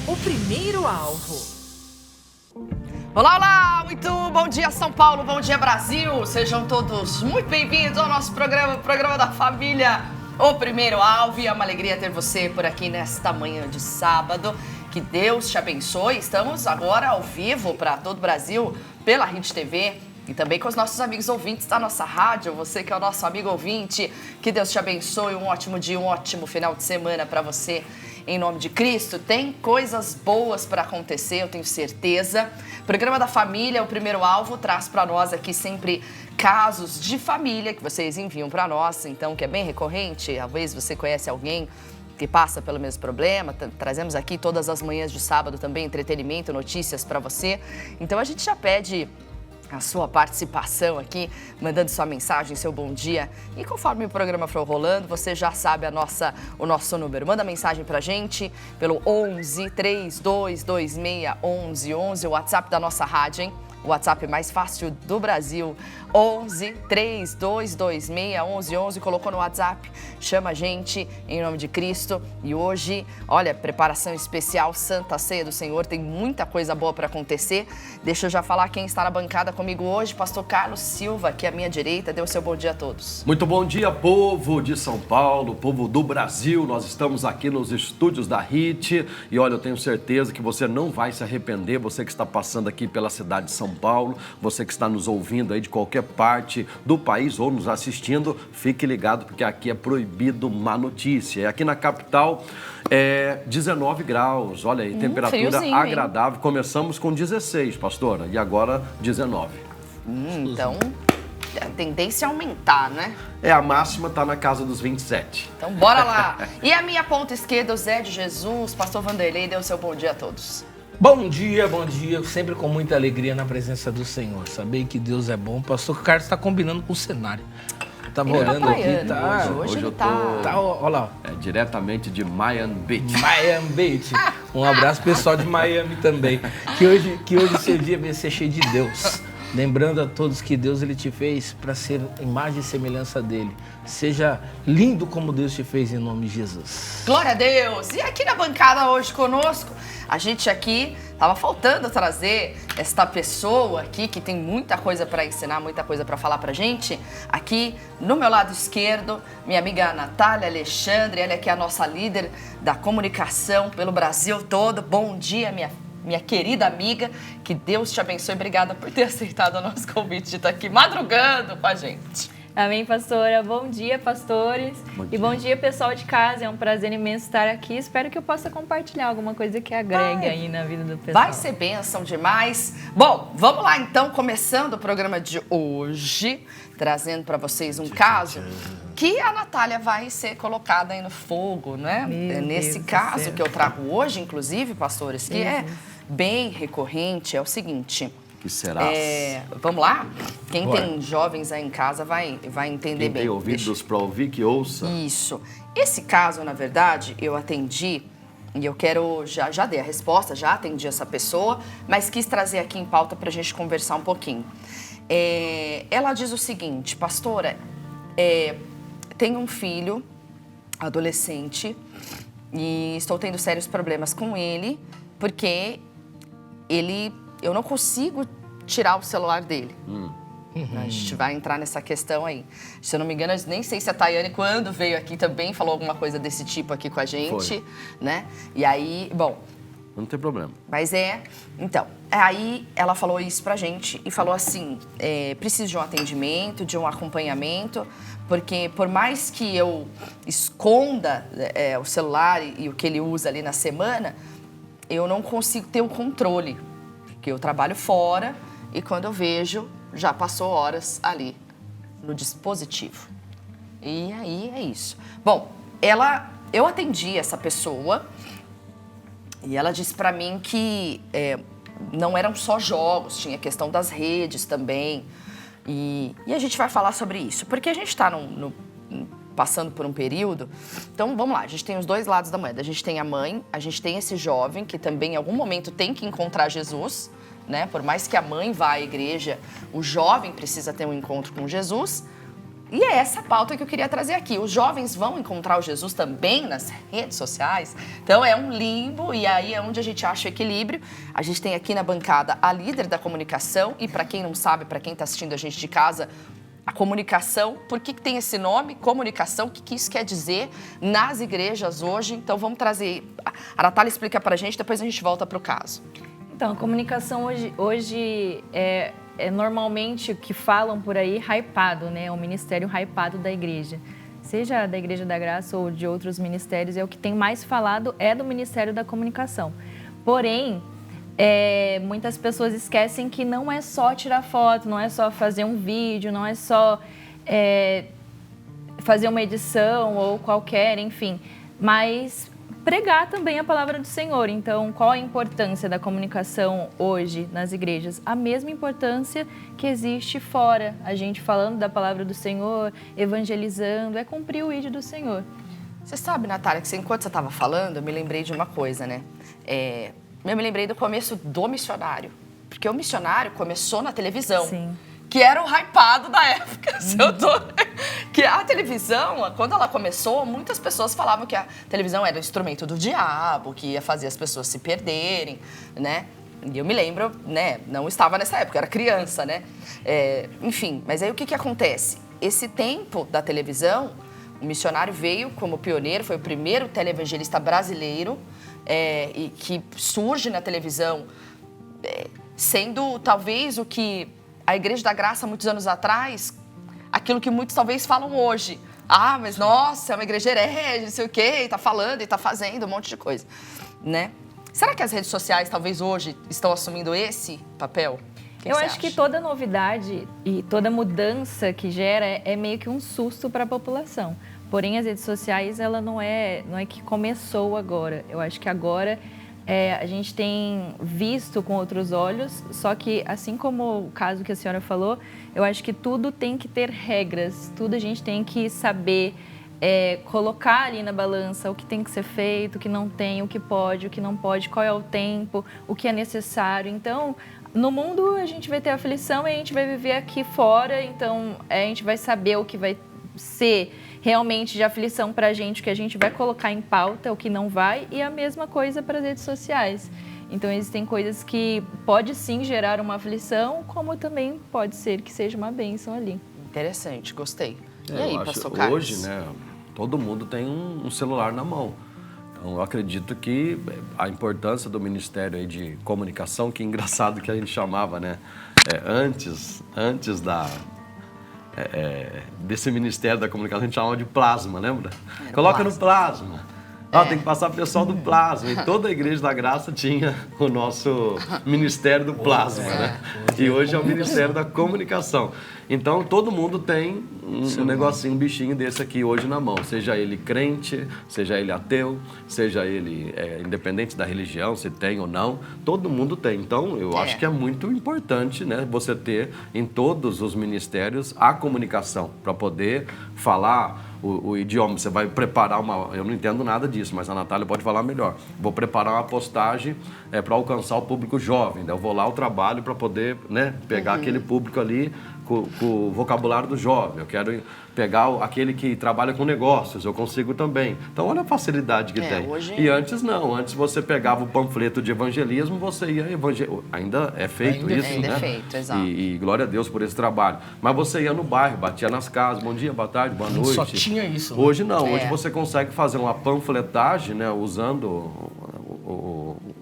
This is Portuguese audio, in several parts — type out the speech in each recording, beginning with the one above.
o primeiro alvo. Olá, olá! Muito bom dia, São Paulo, bom dia, Brasil! Sejam todos muito bem-vindos ao nosso programa, o programa da família, o primeiro alvo. E é uma alegria ter você por aqui nesta manhã de sábado. Que Deus te abençoe. Estamos agora ao vivo para todo o Brasil, pela Rede TV e também com os nossos amigos ouvintes da nossa rádio. Você que é o nosso amigo ouvinte, que Deus te abençoe. Um ótimo dia, um ótimo final de semana para você. Em nome de Cristo, tem coisas boas para acontecer, eu tenho certeza. O programa da família, o primeiro alvo, traz para nós aqui sempre casos de família que vocês enviam para nós, então, que é bem recorrente. Talvez você conhece alguém que passa pelo mesmo problema. Trazemos aqui todas as manhãs de sábado também entretenimento, notícias para você. Então a gente já pede a sua participação aqui, mandando sua mensagem, seu bom dia. E conforme o programa for rolando, você já sabe o nosso número. Manda mensagem pra gente pelo 11 3226 1111, o WhatsApp da nossa rádio, hein? O WhatsApp mais fácil do Brasil, 11 3226 1111. Colocou no WhatsApp, chama a gente em nome de Cristo. E hoje, olha, preparação especial, Santa Ceia do Senhor, tem muita coisa boa para acontecer. Deixa eu já falar quem está na bancada comigo hoje, pastor Carlos Silva, aqui à minha direita. Dê o seu bom dia a todos. Muito bom dia, povo de São Paulo, povo do Brasil. Nós estamos aqui nos estúdios da HIT e olha, eu tenho certeza que você não vai se arrepender, você que está passando aqui pela cidade de São Paulo, você que está nos ouvindo aí de qualquer parte do país ou nos assistindo, fique ligado porque aqui é proibido má notícia. E aqui na capital é 19 graus, olha aí, temperatura agradável. Hein? Começamos com 16, pastora, e agora 19. Então, a tendência é aumentar, né? A máxima está na casa dos 27. Então, bora lá. E a minha ponta esquerda, o Zé de Jesus, pastor Vanderlei, dê o seu bom dia a todos. Bom dia, sempre com muita alegria na presença do Senhor. Saber que Deus é bom. O pastor Carlos está combinando com o cenário. Tava olhando aqui, tá? Hoje ele tá... Olha lá. É diretamente de Miami Beach. Miami Beach. Um abraço pessoal de Miami também. Que hoje seu dia vai ser cheio de Deus. Lembrando a todos que Deus ele te fez para ser imagem e semelhança dele. Seja lindo como Deus te fez em nome de Jesus. Glória a Deus! E aqui na bancada hoje conosco, a gente aqui tava faltando trazer esta pessoa aqui que tem muita coisa para ensinar, muita coisa para falar pra gente. Aqui no meu lado esquerdo, minha amiga Natália Alexandre, ela é aqui a nossa líder da comunicação pelo Brasil todo. Bom dia, minha querida amiga, que Deus te abençoe. Obrigada por ter aceitado o nosso convite de estar aqui madrugando com a gente. Amém, pastora. Bom dia, pastores. E bom dia, pessoal de casa. É um prazer imenso estar aqui. Espero que eu possa compartilhar alguma coisa que agregue aí na vida do pessoal. Vai ser bênção demais. Bom, vamos lá então, começando o programa de hoje, trazendo para vocês um caso que a Natália vai ser colocada aí no fogo, né? Nesse caso que eu trago hoje, inclusive, pastores, que é bem recorrente, é o seguinte... Que será? Vamos lá? Quem tem jovens aí em casa vai entender bem. Quem tem ouvidos para ouvir, que ouça. Isso. Esse caso, na verdade, eu atendi, e eu quero, já dei a resposta, já atendi essa pessoa, mas quis trazer aqui em pauta para a gente conversar um pouquinho. Ela diz o seguinte, pastora, tenho um filho, adolescente, e estou tendo sérios problemas com ele, porque eu não consigo tirar o celular dele. A gente vai entrar nessa questão aí. Se eu não me engano, eu nem sei se a Tayane, quando veio aqui também, falou alguma coisa desse tipo aqui com a gente, né? E aí, bom... Não tem problema. Mas então, aí ela falou isso pra gente e falou assim, preciso de um atendimento, de um acompanhamento, porque por mais que eu esconda o celular e o que ele usa ali na semana, eu não consigo ter o controle. Porque eu trabalho fora e quando eu vejo, já passou horas ali no dispositivo. E aí é isso. Bom, eu atendi essa pessoa e ela disse pra mim que não eram só jogos, tinha questão das redes também. E a gente vai falar sobre isso, porque a gente está passando por um período. Então, vamos lá, a gente tem os dois lados da moeda. A gente tem a mãe, a gente tem esse jovem que também em algum momento tem que encontrar Jesus, né? Por mais que a mãe vá à igreja, o jovem precisa ter um encontro com Jesus. E é essa pauta que eu queria trazer aqui. Os jovens vão encontrar o Jesus também nas redes sociais. Então é um limbo e aí é onde a gente acha o equilíbrio. A gente tem aqui na bancada a líder da comunicação e para quem não sabe, para quem está assistindo a gente de casa, a comunicação, por que tem esse nome? Comunicação, o que isso quer dizer nas igrejas hoje? Então vamos trazer, a Natália explica para a gente, depois a gente volta para o caso. Então, a comunicação hoje é normalmente o que falam por aí, hypado, né? O ministério hypado da igreja. Seja da Igreja da Graça ou de outros ministérios, é o que tem mais falado é do Ministério da Comunicação. Porém, muitas pessoas esquecem que não é só tirar foto, não é só fazer um vídeo, não é só fazer uma edição ou qualquer, enfim, mas pregar também a palavra do Senhor. Então, qual a importância da comunicação hoje nas igrejas? A mesma importância que existe fora. A gente falando da palavra do Senhor, evangelizando, é cumprir o ídolo do Senhor. Você sabe, Natália, que enquanto você estava falando, eu me lembrei de uma coisa, né? Eu me lembrei do começo do missionário. Porque o missionário começou na televisão. Sim. Que era o hypado da época. Que a televisão, quando ela começou, muitas pessoas falavam que a televisão era o instrumento do diabo, que ia fazer as pessoas se perderem, né? E eu me lembro, né? Não estava nessa época, eu era criança, né? Enfim, mas aí o que acontece? Esse tempo da televisão, o missionário veio como pioneiro, foi o primeiro televangelista brasileiro e que surge na televisão, sendo talvez o que a Igreja da Graça, muitos anos atrás, aquilo que muitos talvez falam hoje. Ah, mas nossa, é uma igreja herege, não sei o quê, e tá falando e tá fazendo um monte de coisa, né? Será que as redes sociais talvez hoje estão assumindo esse papel? Eu acho que toda novidade e toda mudança que gera é meio que um susto para a população. Porém, as redes sociais, ela não é que começou agora. Eu acho que agora a gente tem visto com outros olhos, só que, assim como o caso que a senhora falou, eu acho que tudo tem que ter regras, tudo a gente tem que saber colocar ali na balança o que tem que ser feito, o que não tem, o que pode, o que não pode, qual é o tempo, o que é necessário. Então, no mundo a gente vai ter aflição e a gente vai viver aqui fora, então a gente vai saber o que vai ser realmente de aflição para a gente, o que a gente vai colocar em pauta, o que não vai, e a mesma coisa para as redes sociais. Então, existem coisas que pode sim gerar uma aflição, como também pode ser que seja uma bênção ali. Interessante, gostei. E aí, pastor Carlos? Hoje, né, todo mundo tem um celular na mão. Então, eu acredito que a importância do Ministério aí de Comunicação, que é engraçado que a gente chamava, né, antes desse Ministério da Comunicação, a gente chamava de plasma, lembra? Coloca no plasma. Tem que passar o pessoal do plasma. E toda a Igreja da Graça tinha o nosso Ministério do Plasma, né? E hoje é o Ministério da Comunicação. Então, todo mundo tem um negocinho, um bichinho desse aqui hoje na mão. Seja ele crente, seja ele ateu, seja ele independente da religião, se tem ou não. Todo mundo tem. Então, eu acho que é muito importante, né, você ter em todos os ministérios a comunicação para poder falar o idioma. Você vai preparar eu não entendo nada disso, mas a Natália pode falar melhor. Vou preparar uma postagem para alcançar o público jovem. Eu vou lá ao trabalho para poder, né, pegar aquele público ali com o vocabulário do jovem. Eu quero pegar aquele que trabalha com negócios, eu consigo também. Então, olha a facilidade que tem. Hoje... E antes não, antes você pegava o panfleto de evangelismo, você ia evangelizar. Ainda é feito isso, né? Ainda é feito, exato. E glória a Deus por esse trabalho. Mas você ia no bairro, batia nas casas, bom dia, boa tarde, boa noite. Só tinha isso. Né? Hoje não, hoje você consegue fazer uma panfletagem, né, usando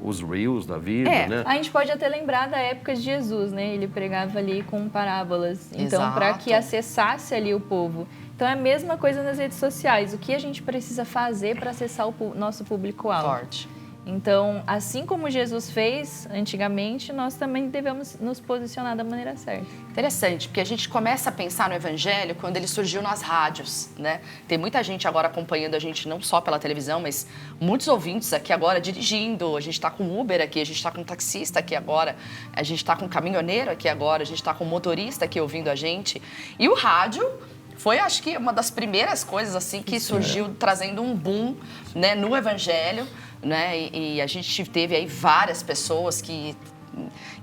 os reels da vida, né? A gente pode até lembrar da época de Jesus, né? Ele pregava ali com parábolas. Então, para que acessasse ali o povo. Então, é a mesma coisa nas redes sociais. O que a gente precisa fazer para acessar o nosso público-alvo? Forte. Então, assim como Jesus fez antigamente, nós também devemos nos posicionar da maneira certa. Interessante, porque a gente começa a pensar no Evangelho quando ele surgiu nas rádios, né? Tem muita gente agora acompanhando a gente, não só pela televisão, mas muitos ouvintes aqui agora dirigindo. A gente está com Uber aqui, a gente está com taxista aqui agora, a gente está com caminhoneiro aqui agora, a gente está com motorista aqui ouvindo a gente. E o rádio foi, acho que, uma das primeiras coisas assim que surgiu trazendo um boom, né, no Evangelho, né? E a gente teve aí várias pessoas que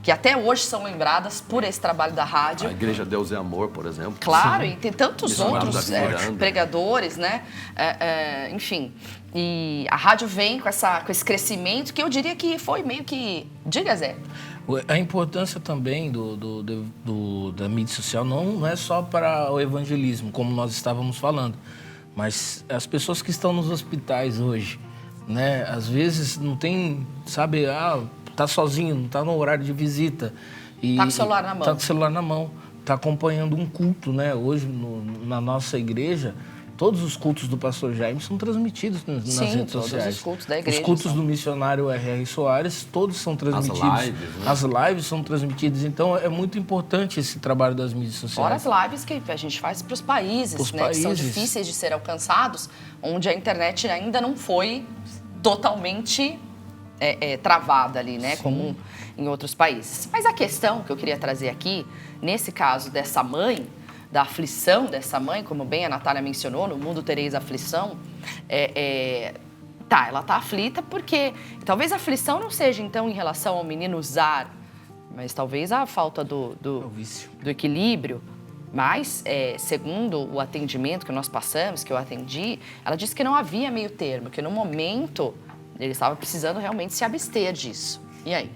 que até hoje são lembradas por esse trabalho da rádio. A Igreja Deus é Amor, por exemplo. Claro, e tem tantos Missionários outros da Miranda. pregadores, né? Enfim, e a rádio vem com esse crescimento que eu diria que foi meio que... Diga, Zé. A importância também da mídia social não é só para o evangelismo, como nós estávamos falando, mas as pessoas que estão nos hospitais hoje, né? Às vezes não tem, sabe, tá sozinho, não tá no horário de visita. Tá com o celular na mão. Tá com o celular na mão, tá acompanhando um culto, né? Hoje, na nossa igreja, todos os cultos do pastor Jaime são transmitidos nas redes sociais. Todos os cultos da igreja. Os cultos do missionário R.R. Soares, todos são transmitidos. As lives, né? As lives são transmitidas. Então, é muito importante esse trabalho das mídias sociais. Fora as lives que a gente faz para os países, né? Que são difíceis de ser alcançados, onde a internet ainda não foi totalmente travada ali, né? Sim. Como em outros países. Mas a questão que eu queria trazer aqui, nesse caso dessa mãe, da aflição dessa mãe, como bem a Natália mencionou, no mundo tereis aflição, ela tá aflita porque talvez a aflição não seja então em relação ao menino usar, mas talvez a falta do equilíbrio. Mas, segundo o atendimento que nós passamos, que eu atendi, ela disse que não havia meio termo, que no momento ele estava precisando realmente se abster disso. E aí?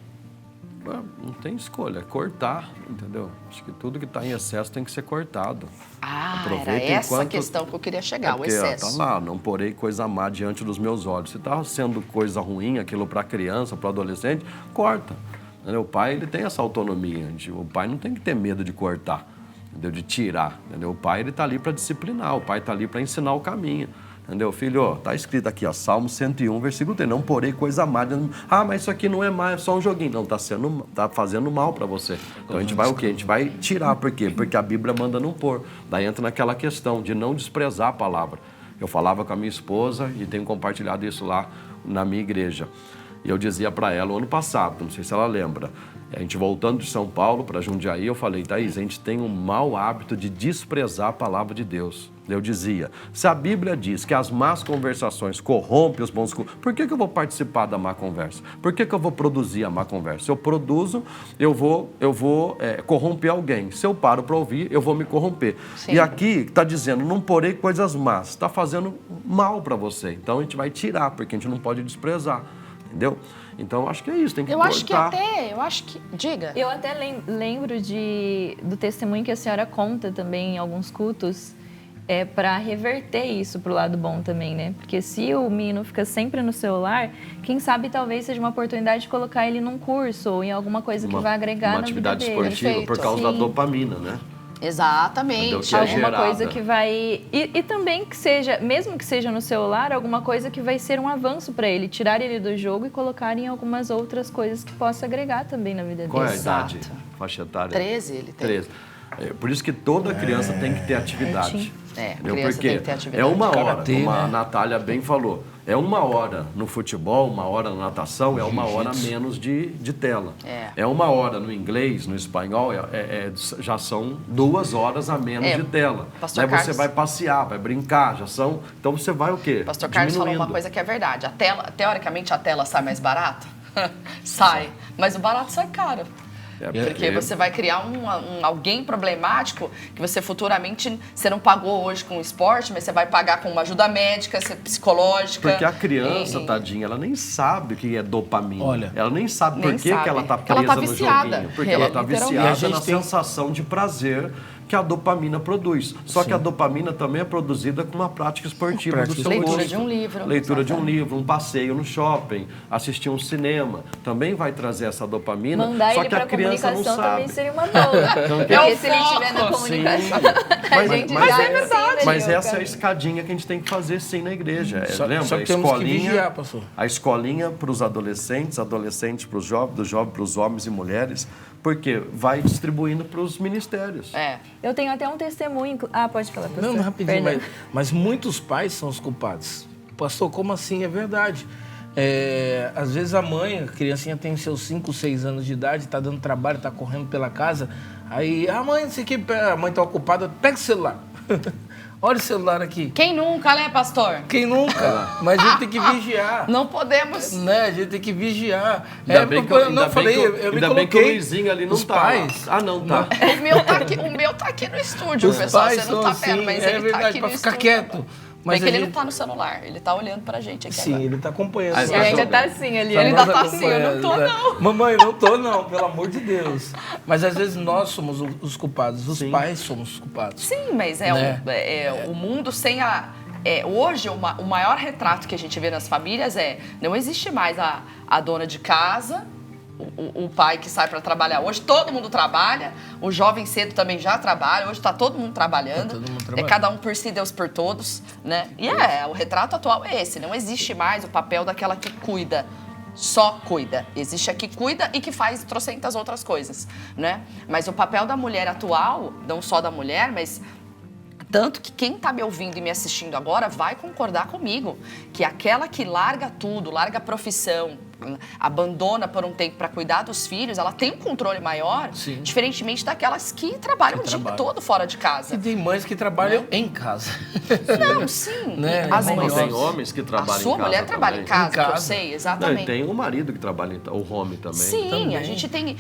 Não tem escolha, é cortar, entendeu? Acho que tudo que está em excesso tem que ser cortado. Era essa questão que eu queria chegar, o excesso. Tá lá, não porei coisa má diante dos meus olhos. Se está sendo coisa ruim, aquilo para criança, para adolescente, corta. Entendeu? O pai, ele tem essa autonomia. O pai não tem que ter medo de cortar, entendeu? De tirar. Entendeu? O pai, ele está ali para disciplinar, o pai está ali para ensinar o caminho. Entendeu, filho? Tá escrito aqui, ó, Salmo 101, versículo 3. Não porei coisa má. Mas isso aqui não é má, é só um joguinho. Não, tá fazendo mal para você. Então a gente vai o quê? A gente vai tirar. Por quê? Porque a Bíblia manda não pôr. Daí entra naquela questão de não desprezar a palavra. Eu falava com a minha esposa e tenho compartilhado isso lá na minha igreja. E eu dizia para ela o ano passado, não sei se ela lembra, a gente voltando de São Paulo para Jundiaí, eu falei, Thaís, a gente tem um mau hábito de desprezar a palavra de Deus. Eu dizia, se a Bíblia diz que as más conversações corrompem os bons... Por que eu vou participar da má conversa? Por que eu vou produzir a má conversa? Se eu produzo, eu vou corromper alguém. Se eu paro para ouvir, eu vou me corromper. Sim. E aqui está dizendo, não porei coisas más. Está fazendo mal para você. Então a gente vai tirar, porque a gente não pode desprezar. Entendeu? Então, acho que é isso, tem que cortar. Diga. Eu até lembro do testemunho que a senhora conta também em alguns cultos, para reverter isso pro lado bom também, né? Porque se o menino fica sempre no celular, quem sabe talvez seja uma oportunidade de colocar ele num curso ou em alguma coisa que vai agregar na vida dele. Uma atividade esportiva por causa da dopamina, né? Exatamente. Alguma coisa que vai... E também que seja, mesmo que seja no celular, alguma coisa que vai ser um avanço para ele. Tirar ele do jogo e colocar em algumas outras coisas que possa agregar também na vida dele. Qual é a idade? Faixa etária? 13 ele tem. 13. Por isso que toda criança tem que ter atividade. Criança tem que ter atividade. É uma hora, como a Natália bem falou. É uma hora no futebol, uma hora na natação, é uma hora menos de tela. É uma hora no inglês, no espanhol, já são 2 horas a menos de tela. Aí você vai passear, vai brincar, já são... Então você vai o quê? Pastor Carlos falou uma coisa que é verdade. Teoricamente, a tela sai mais barata? Sai. Mas o barato sai caro. Porque você vai criar alguém problemático que você futuramente, você não pagou hoje com o esporte, mas você vai pagar com uma ajuda médica, psicológica. Porque a criança, tadinha, ela nem sabe o que é dopamina. Olha, ela nem sabe por que ela tá presa no joguinho. Porque ela tá viciada na sensação de prazer que a dopamina produz. Só que a dopamina também é produzida com uma prática esportiva do seu gosto. Leitura de um livro. Leitura de um livro, um passeio no shopping, assistir um cinema. Também vai trazer essa dopamina. Mandar só ele que a criança não sabe. Também seria uma boa. Porque se ele estiver na comunicação, a gente mas é verdade. Mas essa é a escadinha que a gente tem que fazer sim na igreja. Lembra? Só que temos que vigiar, pastor. A escolinha para os adolescentes para os jovens, do jovem para os homens e mulheres, porque vai distribuindo para os ministérios. Eu tenho até um testemunho... pode falar, pastor. Não, rapidinho, mas muitos pais são os culpados. Pastor, como assim? É verdade. Às vezes a criancinha tem seus 5, 6 anos de idade, está dando trabalho, está correndo pela casa, aí, mãe, não sei o que, a mãe está ocupada, pega o celular. Olha o celular aqui. Quem nunca, né, pastor? Quem nunca? Mas a gente tem que vigiar. Não podemos. Né? A gente tem que vigiar. Ainda bem que eu me ainda bem que o coloquei. Luizinho ali não Os tá. pais. Ah, não tá. O meu tá aqui no estúdio, Os pessoal. pais Você não são tá vendo, assim, mas é ele tá verdade, aqui pra no ficar estúdio. quieto. Mas Mas que ele a não gente- tá no celular, ele tá olhando pra gente aqui Sim, agora. ele tá acompanhando. Aí, E ainda Pastor, tá assim ali. Ele ó. ainda tá assim, eu não tô, não. Mamãe, não tô não, pelo amor de Deus. Mas às vezes nós somos os culpados, os pais somos os culpados. Sim, mas Né? o mundo sem a... hoje, o maior retrato que a gente vê nas famílias não existe mais a dona de casa, o pai que sai para trabalhar. Hoje todo mundo trabalha, o jovem cedo também já trabalha, hoje está todo mundo trabalhando. Tá todo mundo trabalhando. É cada um por si, Deus por todos, né? E o retrato atual é esse, não existe mais o papel daquela que cuida. Só cuida. Existe a que cuida e que faz trocentas outras coisas, né? Mas o papel da mulher atual, não só da mulher, mas tanto que quem está me ouvindo e me assistindo agora vai concordar comigo, que aquela que larga tudo, larga a profissão, abandona por um tempo para cuidar dos filhos, ela tem um controle maior, Sim. diferentemente daquelas que trabalham o dia todo fora de E casa. tem mães que trabalham em casa. Não, sim. Né? As Home mães. office. Tem homens que A trabalham em sua casa mulher trabalha em também. casa, Em que eu casa. sei, Não, e exatamente. tem o marido que trabalha, o homem também. Sim, Também. a gente tem.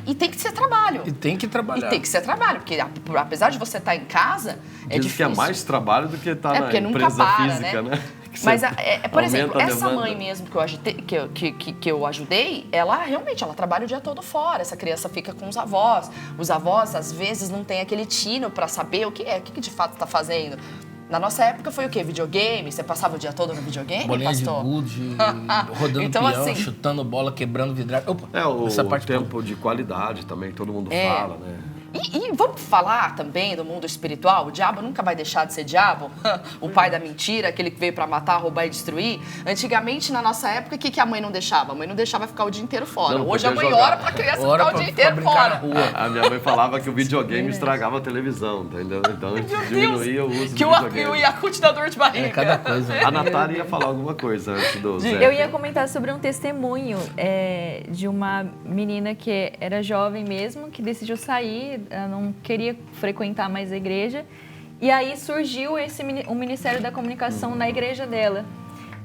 E tem que ser trabalho. E tem que trabalhar. E tem que ser trabalho, porque apesar de você estar em casa, é Diz difícil. que é mais trabalho do que estar na porque nunca empresa para, física, né? Que Mas, você por aumenta exemplo, a essa demanda. mãe mesmo que eu ajudei, ela realmente ela trabalha o dia todo fora. Essa criança fica com os avós. Os avós, às vezes, não têm aquele tino para saber o que de fato está fazendo. Na nossa época foi o quê? Videogame? Você passava o dia todo no videogame, Bolinha de pastor? gude, rodando Então, peão, assim, chutando bola, quebrando vidraça. Opa, O essa parte tempo de qualidade também, todo mundo fala, né? E vamos falar também do mundo espiritual? O diabo nunca vai deixar de ser diabo? O pai da mentira, aquele que veio pra matar, roubar e destruir? Antigamente, na nossa época, o que a mãe não deixava? A mãe não deixava ficar o dia inteiro fora. Não Hoje a podia mãe jogar. ora pra criança Ora ficar o pra- dia inteiro pra brincar fora. na rua. A minha mãe falava que o videogame estragava a televisão, entendeu? Então a gente diminuía o uso Que do o videogame. Yakult dá dor de barriga. É cada coisa. A Natália ia falar alguma coisa antes do Zé. Eu ia comentar sobre um testemunho de uma menina que era jovem mesmo, que decidiu sair, ela não queria frequentar mais a igreja. E aí surgiu o Ministério da Comunicação na igreja dela.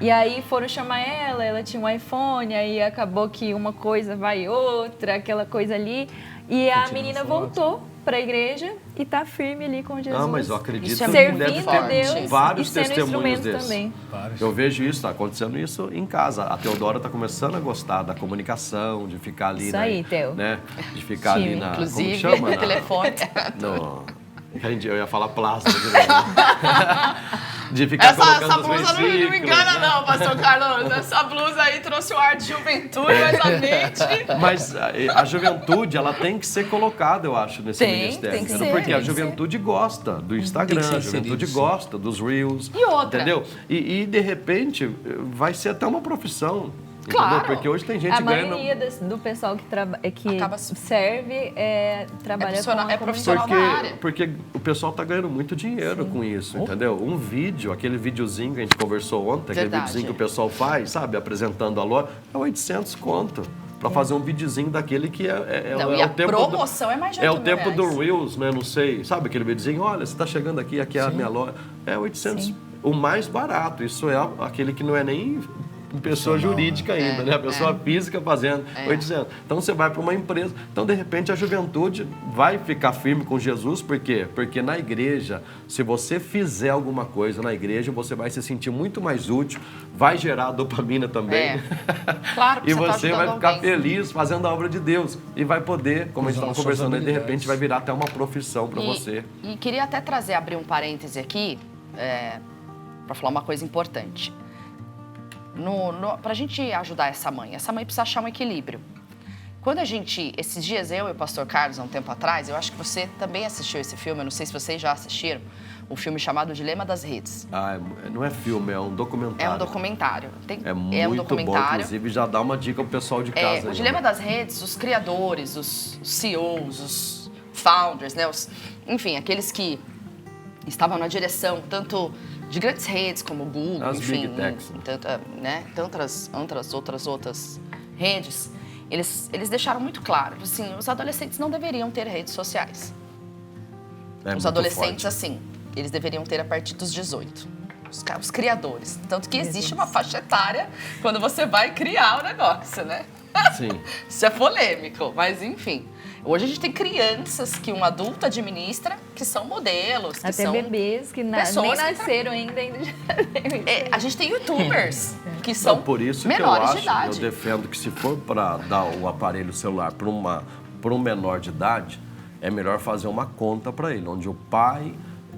E aí foram chamar ela tinha um iPhone, aí acabou que uma coisa vai outra, aquela coisa ali. E a menina voltou para a igreja e está firme ali com Jesus. Ah, mas eu acredito Isso é que muito deve forte. ter Deus vários e sendo testemunhos instrumento desses. também. Eu vejo isso, está acontecendo isso em casa. A Teodora está começando a gostar da comunicação, de ficar ali, Isso aí, Teo. né? De ficar ali Time. na, Inclusive, como chama? telefone. Eu ia falar plasma de novo. De ficar colocando Essa os blusa não me versículos, engana, né? não, pastor Carlos. Essa blusa aí trouxe o ar de juventude, mas a mente. Mas a juventude, ela tem que ser colocada, eu acho, nesse Tem, ministério. tem que entendeu? ser, Porque tem a que juventude gosta do Instagram, Tem que ser a juventude inserido, sim. gosta dos Reels. E outra? Entendeu? E de repente, vai ser até uma profissão. Claro. Entendeu? Porque hoje tem gente A ganhando... maioria do pessoal que Acaba- serve trabalha profissional- com a é profissional. comunicação. na área. Porque o pessoal tá ganhando muito dinheiro com isso, entendeu? Um vídeo, aquele videozinho que a gente conversou ontem, aquele Verdade. videozinho que o pessoal faz, sabe? Apresentando a loja, é 800 conto. Pra fazer um videozinho daquele que Não, é e a o tempo promoção é mais de É o 8.000 tempo do reais. Reels, né? Não sei. Sabe aquele videozinho? Olha, você tá chegando aqui é a minha loja. É 800. O mais barato. Isso é aquele que não é nem pessoa jurídica ainda, né? A pessoa física fazendo 800. Então você vai para uma empresa. Então, de repente, a juventude vai ficar firme com Jesus. Por quê? Porque na igreja, se você fizer alguma coisa na igreja, você vai se sentir muito mais útil, vai gerar dopamina também. Claro, porque E você tá você vai ajudando ficar alguém. feliz fazendo a obra de Deus. E vai poder, como a gente Usando estava suas conversando, aí, de habilidades. repente vai virar até uma profissão para você. E queria até abrir um parêntese aqui, para falar uma coisa importante. Para a gente ajudar essa mãe precisa achar um equilíbrio. Quando esses dias eu e o pastor Carlos, há um tempo atrás, eu acho que você também assistiu esse filme, eu não sei se vocês já assistiram, um filme chamado O Dilema das Redes. Ah, não é filme, é um documentário. É um documentário. É muito bom, inclusive já dá uma dica pro pessoal de casa. O aí, Dilema né? das Redes, os criadores, os CEOs, os founders, né? Enfim, aqueles que estavam na direção tanto de grandes redes como o Google, As enfim, big techs. tantas outras redes, eles deixaram muito claro, assim, os adolescentes não deveriam ter redes sociais. É Os muito adolescentes, forte. assim, eles deveriam ter a partir dos 18. Os criadores. Tanto que existe uma faixa etária quando você vai criar o negócio, né? Sim. Isso é polêmico, mas enfim. Hoje a gente tem crianças que um adulto administra, que são modelos, que Até são bebês que nem pessoas que nasceram ainda já tem isso. a gente tem youtubers que são Então, por isso que eu menores de acho, idade. eu defendo que se for para dar o aparelho celular para um menor de idade, é melhor fazer uma conta para ele, onde o pai...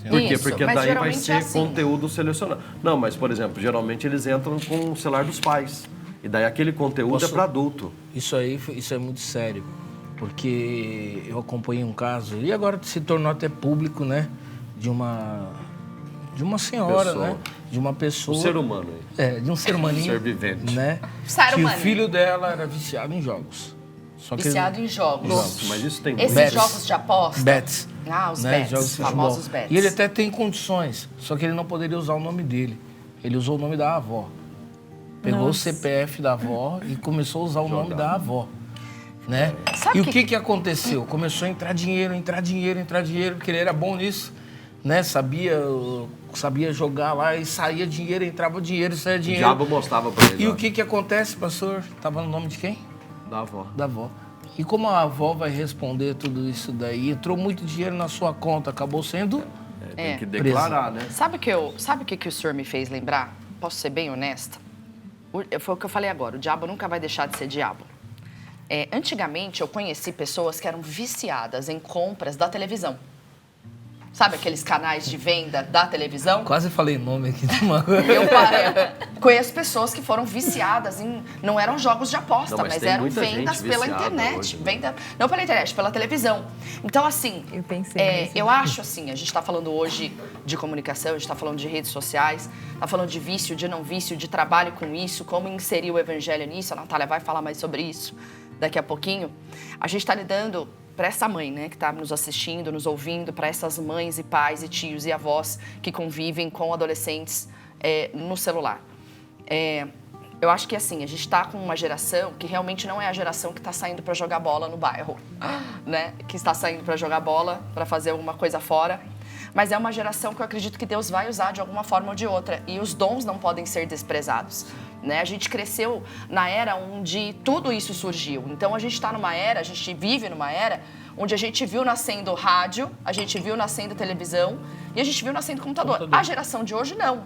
Por quê? Isso, Porque mas daí vai geralmente ser é assim. conteúdo selecionado. Não, mas, por exemplo, geralmente eles entram com o celular dos pais. E daí aquele conteúdo é para adulto. Isso é muito sério, porque eu acompanhei um caso, e agora se tornou até público, né? De uma senhora, Pessoa. né? De uma pessoa... Um ser humano aí. de um ser humaninho. Ser vivente. Né? Ser que humano. o filho dela era viciado em jogos. Só que Viciado em jogos. Nossa, mas isso tem Esses muito. jogos de aposta. bets. Ah, os né? bets, Jogos de os futebol. famosos bets. E ele até tem condições, só que ele não poderia usar o nome dele. Ele usou o nome da avó. Pegou o Nossa. CPF da avó e começou a usar o nome da avó. Né? Sabe E o que- que aconteceu? Começou a entrar dinheiro, porque ele era bom nisso. Né? Sabia jogar lá e saía dinheiro, entrava dinheiro, saía O dinheiro. diabo mostrava para ele. E ó, o que acontece, pastor? Estava no nome de quem? Da avó. Da avó. E como a avó vai responder tudo isso daí? Entrou muito dinheiro na sua conta, acabou sendo... Tem É. que declarar, né? Sabe o que o senhor me fez lembrar? Posso ser bem honesta? Foi o que eu falei agora, o diabo nunca vai deixar de ser diabo. Antigamente, eu conheci pessoas que eram viciadas em compras da televisão. Sabe aqueles canais de venda da televisão? Quase falei nome aqui de uma... Conheço pessoas que foram viciadas em... Não eram jogos de aposta, Não, mas mas tem eram muita vendas gente pela viciada internet. hoje, né? Não pela internet, pela televisão. Então, assim... Eu pensei nisso. eu acho assim, a gente está falando hoje de comunicação, a gente está falando de redes sociais, está falando de vício, de não vício, de trabalho com isso, como inserir o evangelho nisso. A Natália vai falar mais sobre isso daqui a pouquinho. A gente está lidando... para essa mãe, né, que está nos assistindo, nos ouvindo, para essas mães e pais e tios e avós que convivem com adolescentes no celular. Eu acho que, assim, a gente está com uma geração que realmente não é a geração que está saindo para jogar bola no bairro, né, que está saindo para jogar bola, para fazer alguma coisa fora, mas é uma geração que eu acredito que Deus vai usar de alguma forma ou de outra, e os dons não podem ser desprezados. Né? A gente cresceu na era onde tudo isso surgiu. Então a gente está numa era, a gente vive numa era onde a gente viu nascendo rádio, a gente viu nascendo televisão e a gente viu nascendo computador. A geração de hoje não.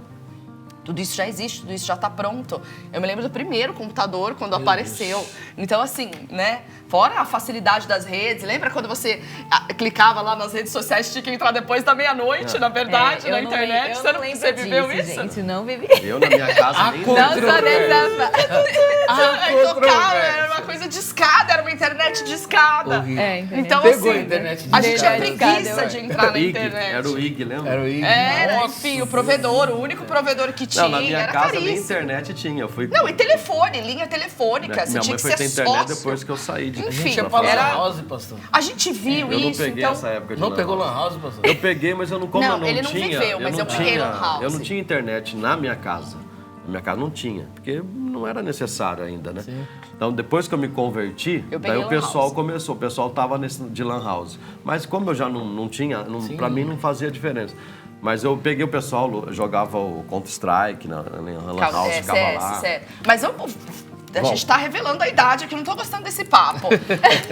Tudo isso já existe, tudo isso já está pronto. Eu me lembro do primeiro computador quando apareceu. Então, assim, né? Fora a facilidade das redes. Lembra quando você clicava lá nas redes sociais, tinha que entrar depois da meia-noite, na verdade, na internet? Você viveu isso? Gente, não vivi. Eu, na minha casa, nem Não sou dessa... Aí tocava, era uma coisa de escada, era uma internet de escada. Horrível. Então, Pegou assim, a internet de a gente tinha escada. preguiça de entrar na IG, internet. era o IG, lembra? Era o IG. Era, Nossa. enfim, o provedor, o único provedor que tinha, Não, na minha era casa nem caríssimo. internet tinha. Eu fui... Não, e telefone, linha telefônica, você Minha tinha mãe que foi ser ter internet sócio. depois que eu saí de Enfim, A gente ia pra pra era- Lan House, pastor. A gente viu Eu não isso, peguei então... essa época de Não pegou Lan House, pastor? Eu peguei, mas eu não, como Não, eu não ele não tinha... viveu, mas eu não peguei tinha- Lan House. Eu não tinha internet na minha casa. Na minha casa não tinha, porque não era necessário ainda, né? Sim. Então, depois que eu me converti, Eu daí peguei o Lan pessoal House. começou. O pessoal tava de Lan House. Mas como eu já não tinha, pra mim não fazia diferença. Mas eu peguei o pessoal, eu jogava o Counter-Strike na Lan House, ficava lá. CS. Mas a gente tá revelando a idade aqui, eu não tô gostando desse papo.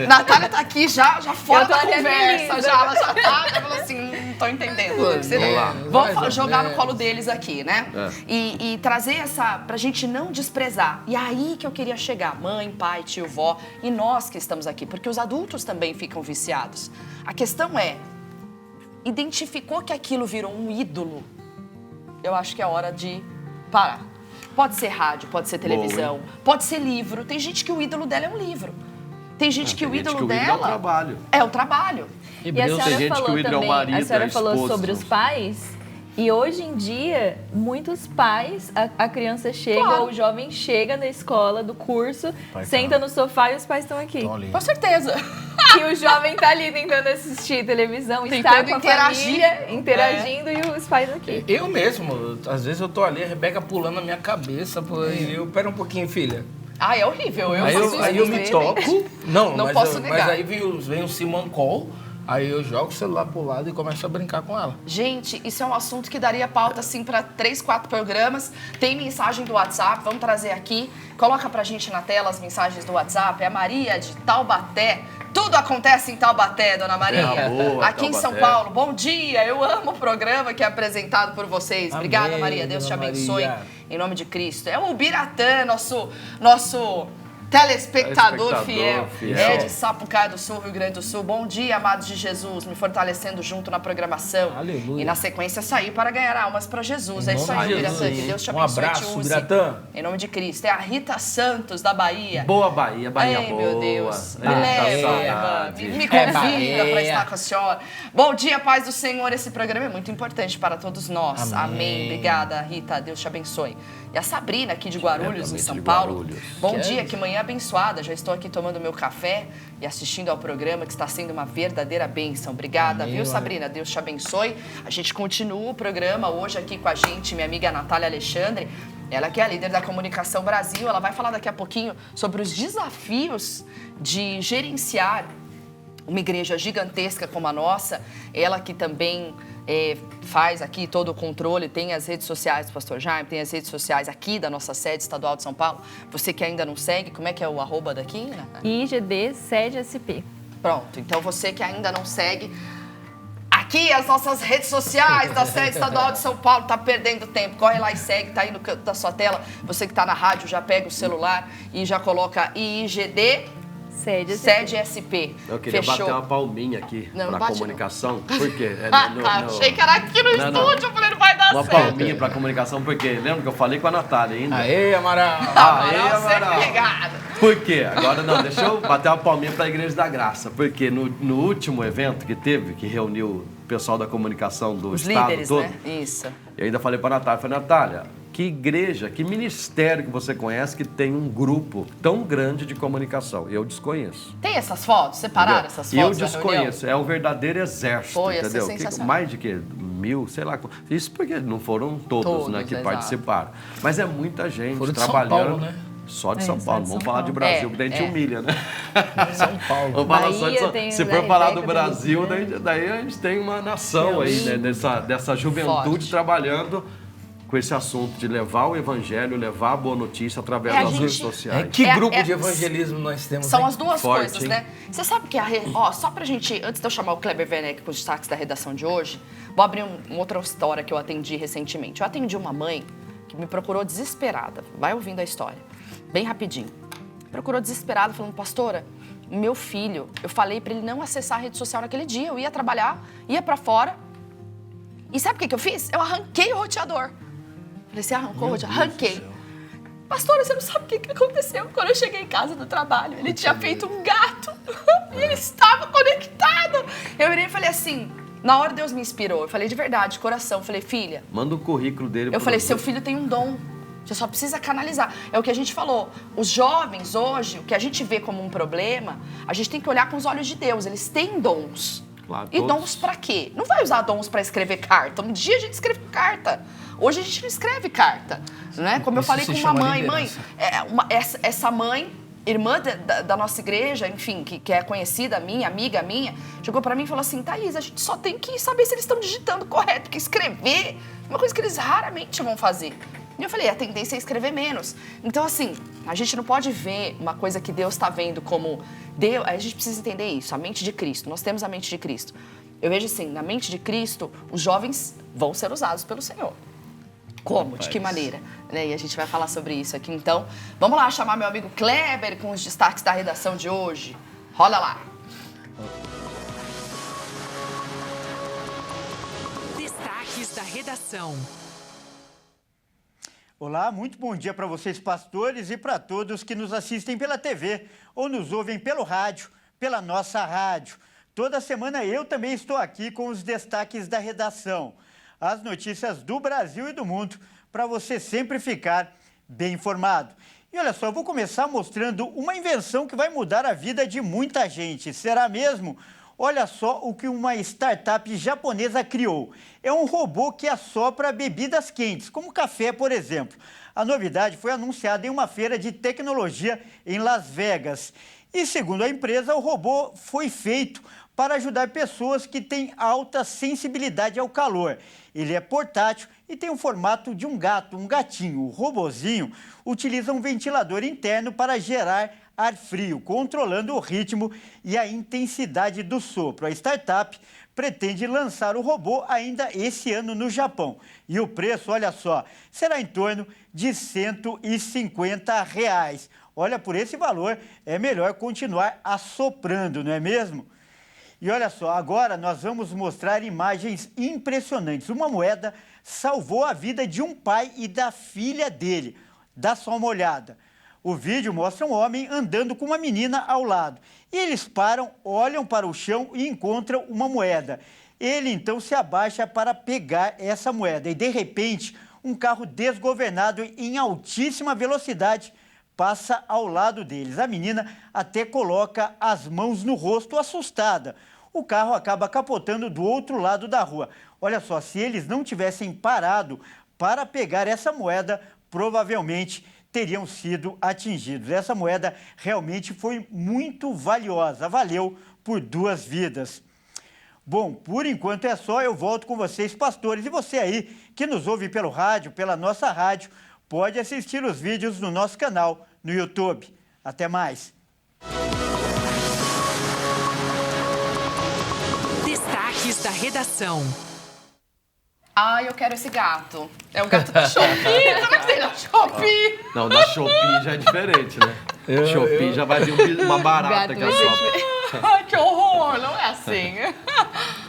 Natália tá aqui já fora Eu tô da até conversa, feliz. ela já falou assim, não tô entendendo. Vamos lá. Vamos jogar no colo deles aqui, né? É. E trazer pra gente não desprezar. E aí que eu queria chegar, mãe, pai, tio, vó, e nós que estamos aqui, porque os adultos também ficam viciados. A questão é, identificou que aquilo virou um ídolo, eu acho que é hora de parar. Pode ser rádio, pode ser televisão, pode ser livro. Tem gente que o ídolo dela é um livro. Tem gente que o Tem gente ídolo que o ídolo dela é o trabalho. é o trabalho. E a Hebreus, tem senhora gente que falou o ídolo é o também, marido, a senhora a falou esposa. sobre os pais, e hoje em dia, muitos pais, a criança chega, Claro. ou o jovem chega na escola, do curso, Pai senta no sofá e os pais estão aqui. Então, ali. Com certeza. E o jovem tá ali tentando assistir televisão, Tentando estar com a interagir. família, interagindo, e os pais aqui. Eu mesmo, às vezes eu tô ali, a Rebeca pulando na minha cabeça, pô, e eu, pera um pouquinho, filha. Ah, é horrível. Aí eu me toco. toco, não Não mas, posso mas negar. aí vem o Simon Call, Aí eu jogo o celular pro lado e começo a brincar com ela. Gente, isso é um assunto que daria pauta, assim, para 3, 4 programas. Tem mensagem do WhatsApp, vamos trazer aqui. Coloca pra gente na tela as mensagens do WhatsApp. É a Maria de Taubaté. Tudo acontece em Taubaté, Dona Maria. Boa, aqui em São Taubaté. Paulo. Bom dia, eu amo o programa que é apresentado por vocês. Obrigada, Amém, Maria. Deus te Dona abençoe. Maria. Em nome de Cristo. É o Biratã, nosso telespectador fiel. É de Sapucaia do Sul, Rio Grande do Sul. Bom dia, amados de Jesus, me fortalecendo junto na programação. Aleluia. E na sequência sair para ganhar almas para Jesus. É Em isso nome aí, de Biratã. Jesus. Que Deus te Um abençoe e te abraço, use. Biratã. Em nome de Cristo. É a Rita Santos, da Bahia. Boa Bahia, Bahia Ai, boa. meu Deus. Me Eita, leva, saudade. me convida Bahia. para estar com a senhora. Bom dia, paz do Senhor. Esse programa é muito importante para todos nós. Amém. Obrigada, Rita. Deus te abençoe. E a Sabrina, aqui de Guarulhos, em Diretamente São de Paulo. Guarulhos. Bom dia, que manhã abençoada. Já estou aqui tomando meu café e assistindo ao programa, que está sendo uma verdadeira bênção. Obrigada, Amém, viu, olha. Sabrina? Deus te abençoe. A gente continua o programa hoje aqui com a gente, minha amiga Natália Alexandre. Ela que é a líder da Comunicação Brasil. Ela vai falar daqui a pouquinho sobre os desafios de gerenciar uma igreja gigantesca como a nossa. Ela que também faz aqui todo o controle, tem as redes sociais do Pastor Jaime, tem as redes sociais aqui da nossa sede estadual de São Paulo. Você que ainda não segue, como é que é o arroba daqui, né? IGD Sede SP. Pronto, então você que ainda não segue, aqui as nossas redes sociais da sede estadual de São Paulo, tá perdendo tempo, corre lá e segue, tá aí no canto da sua tela. Você que tá na rádio, já pega o celular e já coloca IGD Sede SP. Sede SP. Eu queria Fechou. bater uma palminha aqui Não, não pra bate, comunicação. Por quê? Achei que era aqui no estúdio, eu falei, não vai dar Uma certo. palminha pra comunicação, porque lembra que eu falei com a Natália ainda? Aê, Amaral. Amaral, sempre ligado. Por quê? Agora não, deixa eu bater uma palminha pra Igreja da Graça. Porque no último evento que teve, que reuniu o pessoal da comunicação do Os estado líderes, todo, né? Isso. eu ainda falei pra Natália, falei, Natália, que igreja, que ministério que você conhece que tem um grupo tão grande de comunicação? Eu desconheço. Tem essas fotos? Separaram Entendeu? essas E eu fotos da reunião? desconheço, é o verdadeiro exército, Pô, ia ser entendeu? sensacional. Mais de que 1.000, sei lá. Isso porque não foram todos, né, que exato. participaram. Mas é muita gente Foram de São trabalhando. Paulo, né? Só de É, São só Paulo, de vamos São falar de Paulo. Brasil, que daí a gente humilha, né? São Paulo. Vamos falar só de Bahia São... tem Se o for falar do Rebeca, Brasil, tem o daí a gente tem uma nação aí, né? Dessa juventude Forte. trabalhando com esse assunto de levar o evangelho, levar a boa notícia através É, a das redes gente- sociais. Que É- grupo é- de evangelismo nós temos? São hein? as duas Forte, coisas, hein? né? Você sabe que Ó, só pra gente, antes de eu chamar o Kleber Werneck com os destaques da redação de hoje, vou abrir uma outra história que eu atendi recentemente. Eu atendi uma mãe que me procurou desesperada. Vai ouvindo a história, bem rapidinho. Procurou desesperada, falando, pastora, meu filho, eu falei pra ele não acessar a rede social naquele dia. Eu ia trabalhar, ia pra fora. E sabe o que eu fiz? Eu arranquei o roteador. Falei, você arrancou o roteador? Arranquei. Pastora, você não sabe o que aconteceu. Quando eu cheguei em casa do trabalho, ele tinha feito um gato e ele estava conectado. Eu virei e falei assim, na hora Deus me inspirou. Eu falei de verdade, de coração. Eu falei, filha, Manda o currículo dele. eu falei, seu filho tem um dom. Você só precisa canalizar. É o que a gente falou. Os jovens hoje, o que a gente vê como um problema, a gente tem que olhar com os olhos de Deus. Eles têm dons. Claro, E todos. dons pra quê? Não vai usar dons pra escrever carta. Um dia a gente escreve carta. Hoje a gente não escreve carta, né? Como eu Isso falei se com uma chama mãe, liderança. essa mãe, irmã da nossa igreja, enfim, que é conhecida minha, amiga minha, chegou pra mim e falou assim, Thaís, a gente só tem que saber se eles estão digitando correto, porque escrever é uma coisa que eles raramente vão fazer. E eu falei, a tendência é escrever menos. Então, assim, a gente não pode ver uma coisa que Deus está vendo como... Deus, a gente precisa entender isso, a mente de Cristo. Nós temos a mente de Cristo. Eu vejo assim, na mente de Cristo, os jovens vão ser usados pelo Senhor. Como? De que maneira? Né? E a gente vai falar sobre isso aqui. Então, vamos lá chamar meu amigo Kleber com os destaques da redação de hoje. Rola lá. Destaques da redação. Olá, muito bom dia para vocês, pastores, e para todos que nos assistem pela TV ou nos ouvem pelo rádio, pela nossa rádio. Toda semana eu também estou aqui com os destaques da redação, as notícias do Brasil e do mundo, para você sempre ficar bem informado. E olha só, eu vou começar mostrando uma invenção que vai mudar a vida de muita gente. Será mesmo? Olha só o que uma startup japonesa criou. É um robô que assopra bebidas quentes, como café, por exemplo. A novidade foi anunciada em uma feira de tecnologia em Las Vegas. E segundo a empresa, o robô foi feito para ajudar pessoas que têm alta sensibilidade ao calor. Ele é portátil e tem o formato de um gato, um gatinho. O robozinho utiliza um ventilador interno para gerar ar frio, controlando o ritmo e a intensidade do sopro. A startup pretende lançar o robô ainda esse ano no Japão. E o preço, olha só, será em torno de R$150. Olha, por esse valor é melhor continuar assoprando, não é mesmo? E olha só, agora nós vamos mostrar imagens impressionantes. Uma moeda salvou a vida de um pai e da filha dele. Dá só uma olhada. O vídeo mostra um homem andando com uma menina ao lado. E eles param, olham para o chão e encontram uma moeda. Ele então se abaixa para pegar essa moeda. E de repente, um carro desgovernado em altíssima velocidade passa ao lado deles. A menina até coloca as mãos no rosto, assustada. O carro acaba capotando do outro lado da rua. Olha só, se eles não tivessem parado para pegar essa moeda, provavelmente teriam sido atingidos. Essa moeda realmente foi muito valiosa, valeu por 2 vidas. Bom, por enquanto é só, eu volto com vocês, pastores. E você aí que nos ouve pelo rádio, pela nossa rádio, pode assistir os vídeos no nosso canal no YouTube. Até mais! Destaques da redação. Ai, eu quero esse gato. É o gato da Shopee. Será que tem na Shopee? Não, da Shopee já é diferente, né? Shopee já vai vir uma barata que assopra. Ai, que horror, não é assim.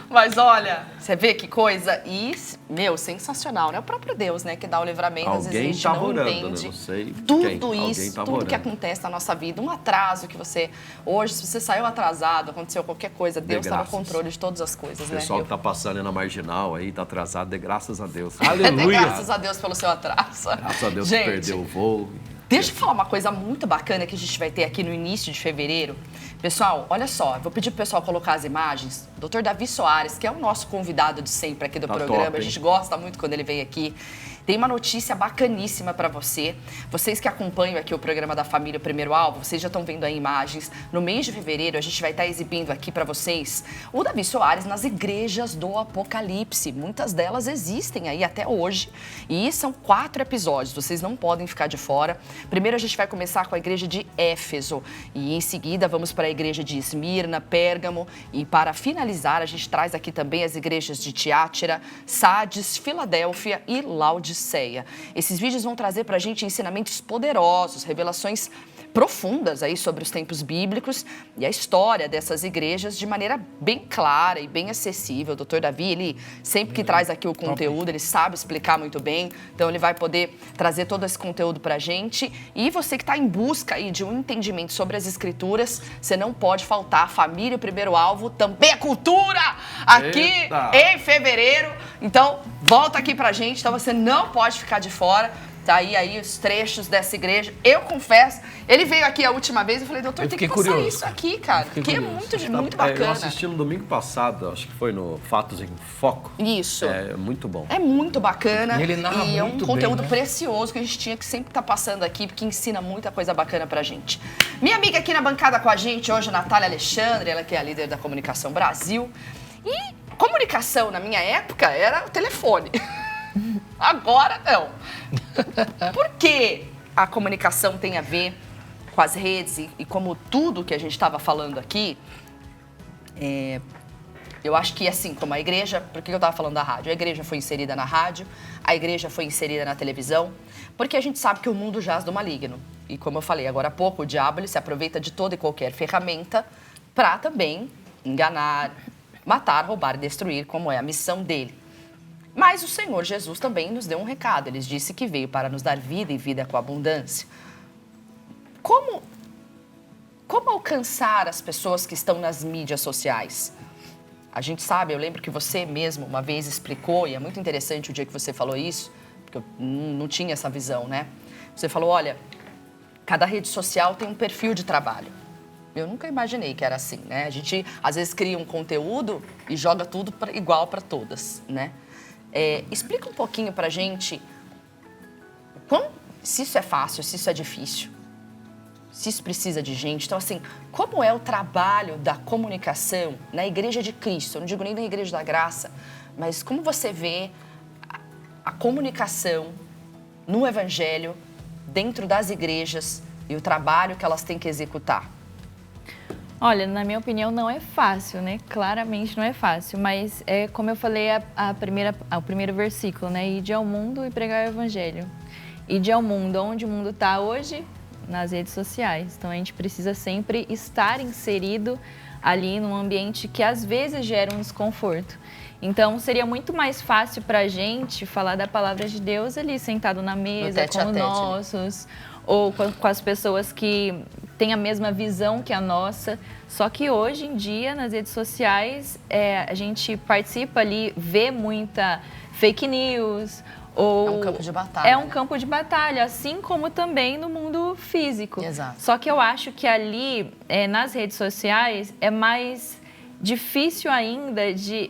Mas olha, você vê que coisa? E, meu, sensacional, né? O próprio Deus, né, que dá o livramento, às vezes a gente não orando, entende. né? Não sei tudo quem. isso, Tá tudo orando. que acontece na nossa vida, um atraso que você... Hoje, se você saiu atrasado, aconteceu qualquer coisa, Deus está no graças. controle de todas as coisas, O né? pessoal que tá passando aí na marginal aí, tá atrasado, dê graças a Deus. Aleluia. Graças a Deus pelo seu atraso. Graças a Deus Gente, que perdeu o voo. deixa eu falar uma coisa muito bacana que a gente vai ter aqui no início de fevereiro. Pessoal, olha só, eu vou pedir pro pessoal colocar as imagens. Dr. Davi Soares, que é o nosso convidado de sempre aqui do Tá programa, top, a hein? gente gosta muito quando ele vem aqui. Tem uma notícia bacaníssima para você. Vocês que acompanham aqui o programa da Família o Primeiro Alvo, vocês já estão vendo aí imagens. No mês de fevereiro, a gente vai estar exibindo aqui para vocês o Davi Soares nas igrejas do Apocalipse. Muitas delas existem aí até hoje. E são 4 episódios, vocês não podem ficar de fora. Primeiro a gente vai começar com a igreja de Éfeso. E em seguida vamos para a igreja de Esmirna, Pérgamo. E para finalizar, a gente traz aqui também as igrejas de Tiátira, Sardes, Filadélfia e Laodiceia. Esses vídeos vão trazer para a gente ensinamentos poderosos, revelações profundas aí sobre os tempos bíblicos e a história dessas igrejas de maneira bem clara e bem acessível. O Dr. Davi, ele sempre que traz aqui o conteúdo, ele sabe explicar muito bem, então ele vai poder trazer todo esse conteúdo pra gente. E você que está em busca aí de um entendimento sobre as escrituras, você não pode faltar. Família, o Primeiro Alvo, também a cultura aqui Eita. em fevereiro. Então, volta aqui pra gente, então você não pode ficar de fora. Tá aí os trechos dessa igreja. Eu confesso, ele veio aqui a última vez e eu falei, doutor, tem que passar curioso. isso aqui, cara. Porque é muito Eu bacana. assisti no domingo passado, acho que foi no Fatos em Foco. Isso. É muito bom. É muito bacana E ele narra e é um muito conteúdo bem, né? precioso que a gente tinha que sempre estar passando aqui, porque ensina muita coisa bacana pra gente. Minha amiga aqui na bancada com a gente hoje, Natália Alexandre, ela que é a líder da Comunicação Brasil. E comunicação, na minha época, era o telefone. Agora, não. Por que a comunicação tem a ver com as redes e como tudo que a gente estava falando aqui, eu acho que assim, como a igreja, por que eu estava falando da rádio? A igreja foi inserida na rádio, a igreja foi inserida na televisão, porque a gente sabe que o mundo jaz do maligno. E como eu falei agora há pouco, o diabo ele se aproveita de toda e qualquer ferramenta para também enganar, matar, roubar e destruir, como é a missão dele. Mas o Senhor Jesus também nos deu um recado. Ele disse que veio para nos dar vida e vida com abundância. Como alcançar as pessoas que estão nas mídias sociais? A gente sabe, eu lembro que você mesmo uma vez explicou, e é muito interessante o dia que você falou isso, porque eu não tinha essa visão, né? Você falou, olha, cada rede social tem um perfil de trabalho. Eu nunca imaginei que era assim, né? A gente, às vezes, cria um conteúdo e joga tudo igual para todas, né? Explica um pouquinho pra gente se isso é fácil, se isso é difícil. se isso precisa de gente. Então, assim, como é o trabalho da comunicação na Igreja de Cristo? Eu não digo nem na Igreja da Graça, mas como você vê a comunicação no Evangelho, dentro das igrejas e o trabalho que elas têm que executar? Olha, na minha opinião, não é fácil, né? Claramente não é fácil, mas é como eu falei o primeiro versículo, né? Ide ao mundo e pregar o Evangelho. Ide ao mundo. Onde o mundo está hoje? Nas redes sociais. Então, a gente precisa sempre estar inserido ali num ambiente que, às vezes, gera um desconforto. Então, seria muito mais fácil para a gente falar da palavra de Deus ali, sentado na mesa, com os nossos, ou com as pessoas que têm a mesma visão que a nossa. Só que hoje em dia, nas redes sociais, a gente participa ali, vê muita fake news. Ou é um campo de batalha. É um campo de batalha, assim como também no mundo físico. Exato. Só que eu acho que ali, nas redes sociais, é mais difícil ainda,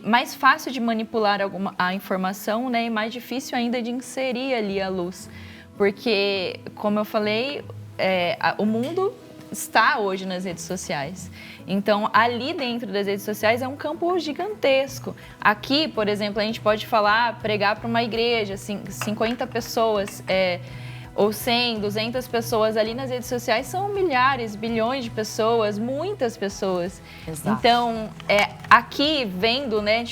mais fácil de manipular a informação, né? E mais difícil ainda de inserir ali a luz. Porque, como eu falei, o mundo está hoje nas redes sociais. Então, ali dentro das redes sociais é um campo gigantesco. Aqui, por exemplo, a gente pode pregar para uma igreja, 50 pessoas, ou 100, 200 pessoas. Ali nas redes sociais são milhares, bilhões de pessoas, muitas pessoas. Exato. Então, aqui vendo, né,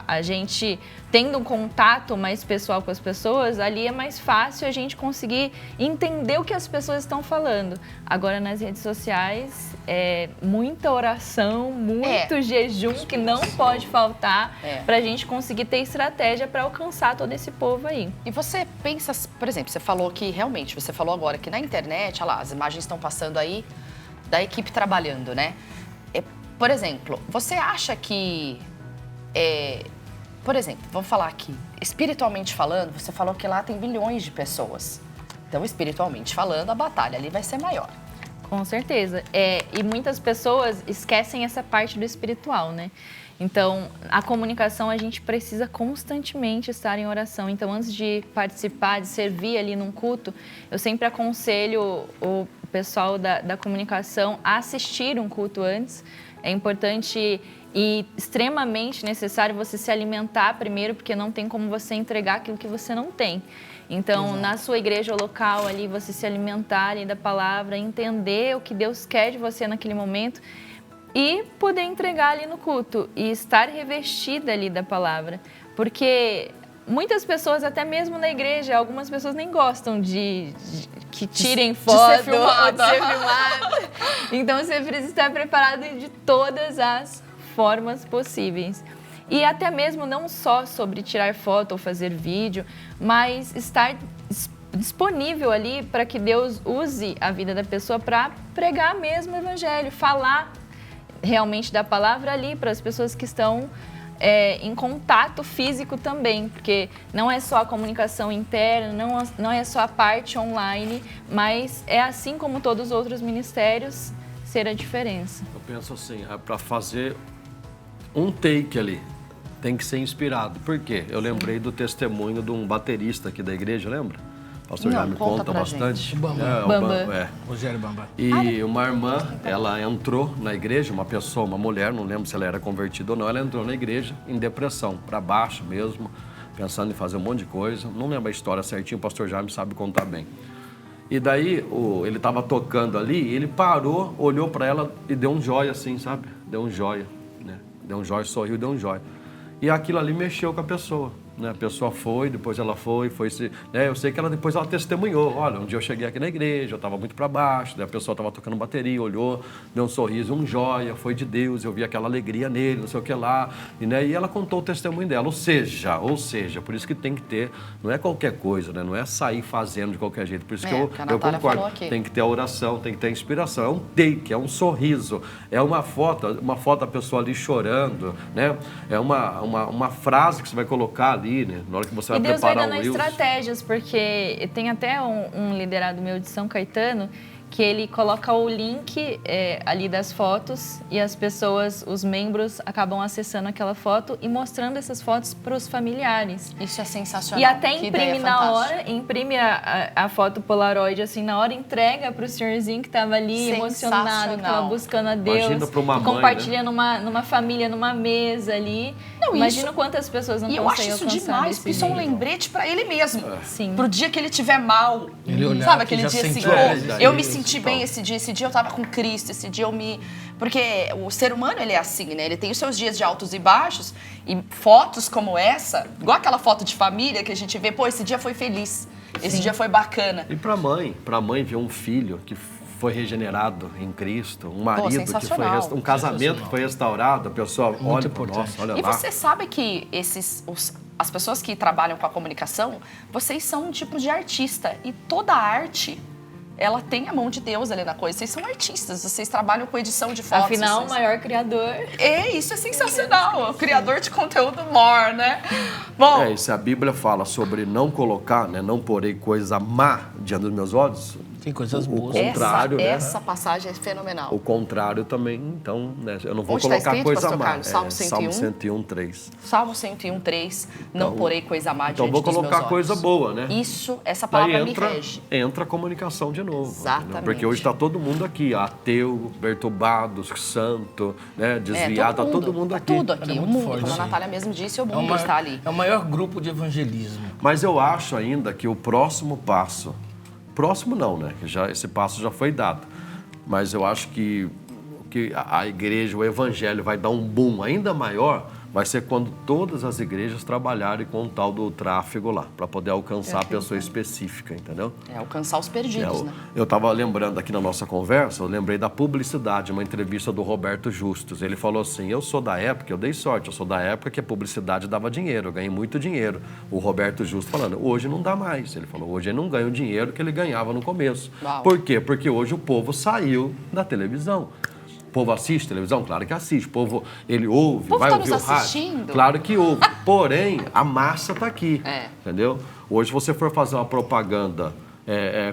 a gente tendo um contato mais pessoal com as pessoas, ali é mais fácil a gente conseguir entender o que as pessoas estão falando. Agora, nas redes sociais, muita oração, muito jejum que não pode faltar para a gente conseguir ter estratégia para alcançar todo esse povo aí. E você pensa, por exemplo, você falou que realmente, você falou agora que na internet, olha lá, as imagens estão passando aí da equipe trabalhando, né? Por exemplo, você acha que por exemplo, vamos falar aqui, espiritualmente falando, você falou que lá tem bilhões de pessoas. Então, espiritualmente falando, a batalha ali vai ser maior. Com certeza. E muitas pessoas esquecem essa parte do espiritual, né? Então, a comunicação, a gente precisa constantemente estar em oração. Então, antes de participar, de servir ali num culto, eu sempre aconselho o pessoal da comunicação a assistir um culto antes. É importante e extremamente necessário você se alimentar primeiro, porque não tem como você entregar aquilo que você não tem. Então, Exato. Na sua igreja local ali, você se alimentar ali da palavra, entender o que Deus quer de você naquele momento e poder entregar ali no culto e estar revestida ali da palavra. Porque muitas pessoas, até mesmo na igreja, algumas pessoas nem gostam de que tirem foto ou de ser filmado. Então, você precisa estar preparado de todas as formas possíveis. E até mesmo não só sobre tirar foto ou fazer vídeo, mas estar disponível ali para que Deus use a vida da pessoa para pregar mesmo o Evangelho, falar realmente da palavra ali para as pessoas que estão em contato físico também, porque não é só a comunicação interna, não é só a parte online, mas é assim como todos os outros ministérios, ser a diferença. Eu penso assim, para fazer um take ali, tem que ser inspirado. Por quê? Eu lembrei do testemunho de um baterista aqui da igreja, lembra? O pastor já me conta bastante. O Bambam. Bambam. Rogério Bambam. E uma irmã, ela entrou na igreja, uma mulher, não lembro se ela era convertida ou não, ela entrou na igreja em depressão, para baixo mesmo, pensando em fazer um monte de coisa. Não lembro a história certinho, o pastor Jaime sabe contar bem. E daí, ele estava tocando ali, ele parou, olhou para ela e deu um joia assim, sabe? Deu um joia, né? Deu um joia, sorriu, deu um joia. E aquilo ali mexeu com a pessoa, né? A pessoa foi, depois ela foi né? Eu sei que depois ela testemunhou. Olha, um dia eu cheguei aqui na igreja, eu estava muito para baixo, daí a pessoa estava tocando bateria, olhou, deu um sorriso, um joia, foi de Deus, eu vi aquela alegria nele, não sei o que lá. E ela contou o testemunho dela. Ou seja, por isso que tem que ter, não é qualquer coisa, né? Não é sair fazendo de qualquer jeito. Por isso que eu concordo. Tem que ter a oração, tem que ter a inspiração. É um take, é um sorriso, é uma foto da pessoa ali chorando, né? É uma frase que você vai colocar ali, né? Na hora que você vai preparar o Reels. E Deus vai dando estratégias, porque tem até um liderado meu de São Caetano que ele coloca o link ali das fotos e as pessoas, os membros, acabam acessando aquela foto e mostrando essas fotos para os familiares. Isso é sensacional. E até Que imprime ideia na fantástica. hora, imprime a foto Polaroid, assim, na hora, entrega para o senhorzinho que estava ali, emocionado, que estava buscando a Deus. Imagina pra uma mãe, compartilha numa família, numa mesa ali. Não, Imagina quantas pessoas não E eu acho conseguem isso alcançar demais, desse porque isso é um jeito. lembrete pra ele mesmo. Sim. Pro dia que ele tiver mal. Ele olhar Sabe que aquele já dia assim, sentiu eu isso me senti e bem tal. esse dia eu tava com Cristo, esse dia eu me... Porque o ser humano, ele é assim, né? Ele tem os seus dias de altos e baixos e fotos como essa, igual aquela foto de família que a gente vê, pô, esse dia foi feliz, esse dia foi bacana. E pra mãe ver um filho que foi regenerado em Cristo, um marido que foi sensacional. um casamento que foi restaurado, a pessoa olha, importante. nossa, olha E lá. você sabe que as pessoas que trabalham com a comunicação, vocês são um tipo de artista. E toda arte, ela tem a mão de Deus ali na coisa. Vocês são artistas, vocês trabalham com edição de fotos. Afinal, o vocês... maior criador. Isso é sensacional. O criador de conteúdo more, né? Bom, E se a Bíblia fala sobre não colocar, né, não porei coisa má diante dos meus olhos, Tem coisas o boas. contrário, né? essa passagem é fenomenal. O contrário também, então, né, eu não vou Onde tá colocar escrito, coisa Pastor má. Carlos? Salmo 101? Salmo 101, 3. Salmo 101:3, não porei coisa má Então diante vou dos meus colocar olhos. coisa boa, né? Isso, essa Daí palavra me entra, rege. entra a comunicação de novo. Exatamente. Entendeu? Porque hoje está todo mundo aqui, ateu, perturbado, santo, né, desviado, está todo mundo tá aqui. tudo aqui, É o muito mundo, forte, como a sim. Natália mesmo disse, o É o mundo está ali. é o maior grupo de evangelismo. Mas eu acho ainda que o próximo passo, próximo não, né? Que esse passo já foi dado. Mas eu acho que a igreja, o evangelho vai dar um boom ainda maior, vai ser quando todas as igrejas trabalharem com o tal do tráfego lá, para poder alcançar a pessoa específica, entendeu? É alcançar os perdidos, né? Eu estava lembrando aqui na nossa conversa, eu lembrei da publicidade, uma entrevista do Roberto Justus. Ele falou assim, eu sou da época, eu dei sorte, eu sou da época que a publicidade dava dinheiro, eu ganhei muito dinheiro. O Roberto Justus falando, hoje não dá mais. Ele falou, hoje ele não ganha o dinheiro que ele ganhava no começo. Uau. Por quê? Porque hoje o povo saiu da televisão. O povo assiste televisão? Claro que assiste. O povo, ele ouve, povo vai tá ouvir nos o rádio? assistindo? Claro que ouve. Porém, a massa está aqui. É. Entendeu? Hoje, se você for fazer uma propaganda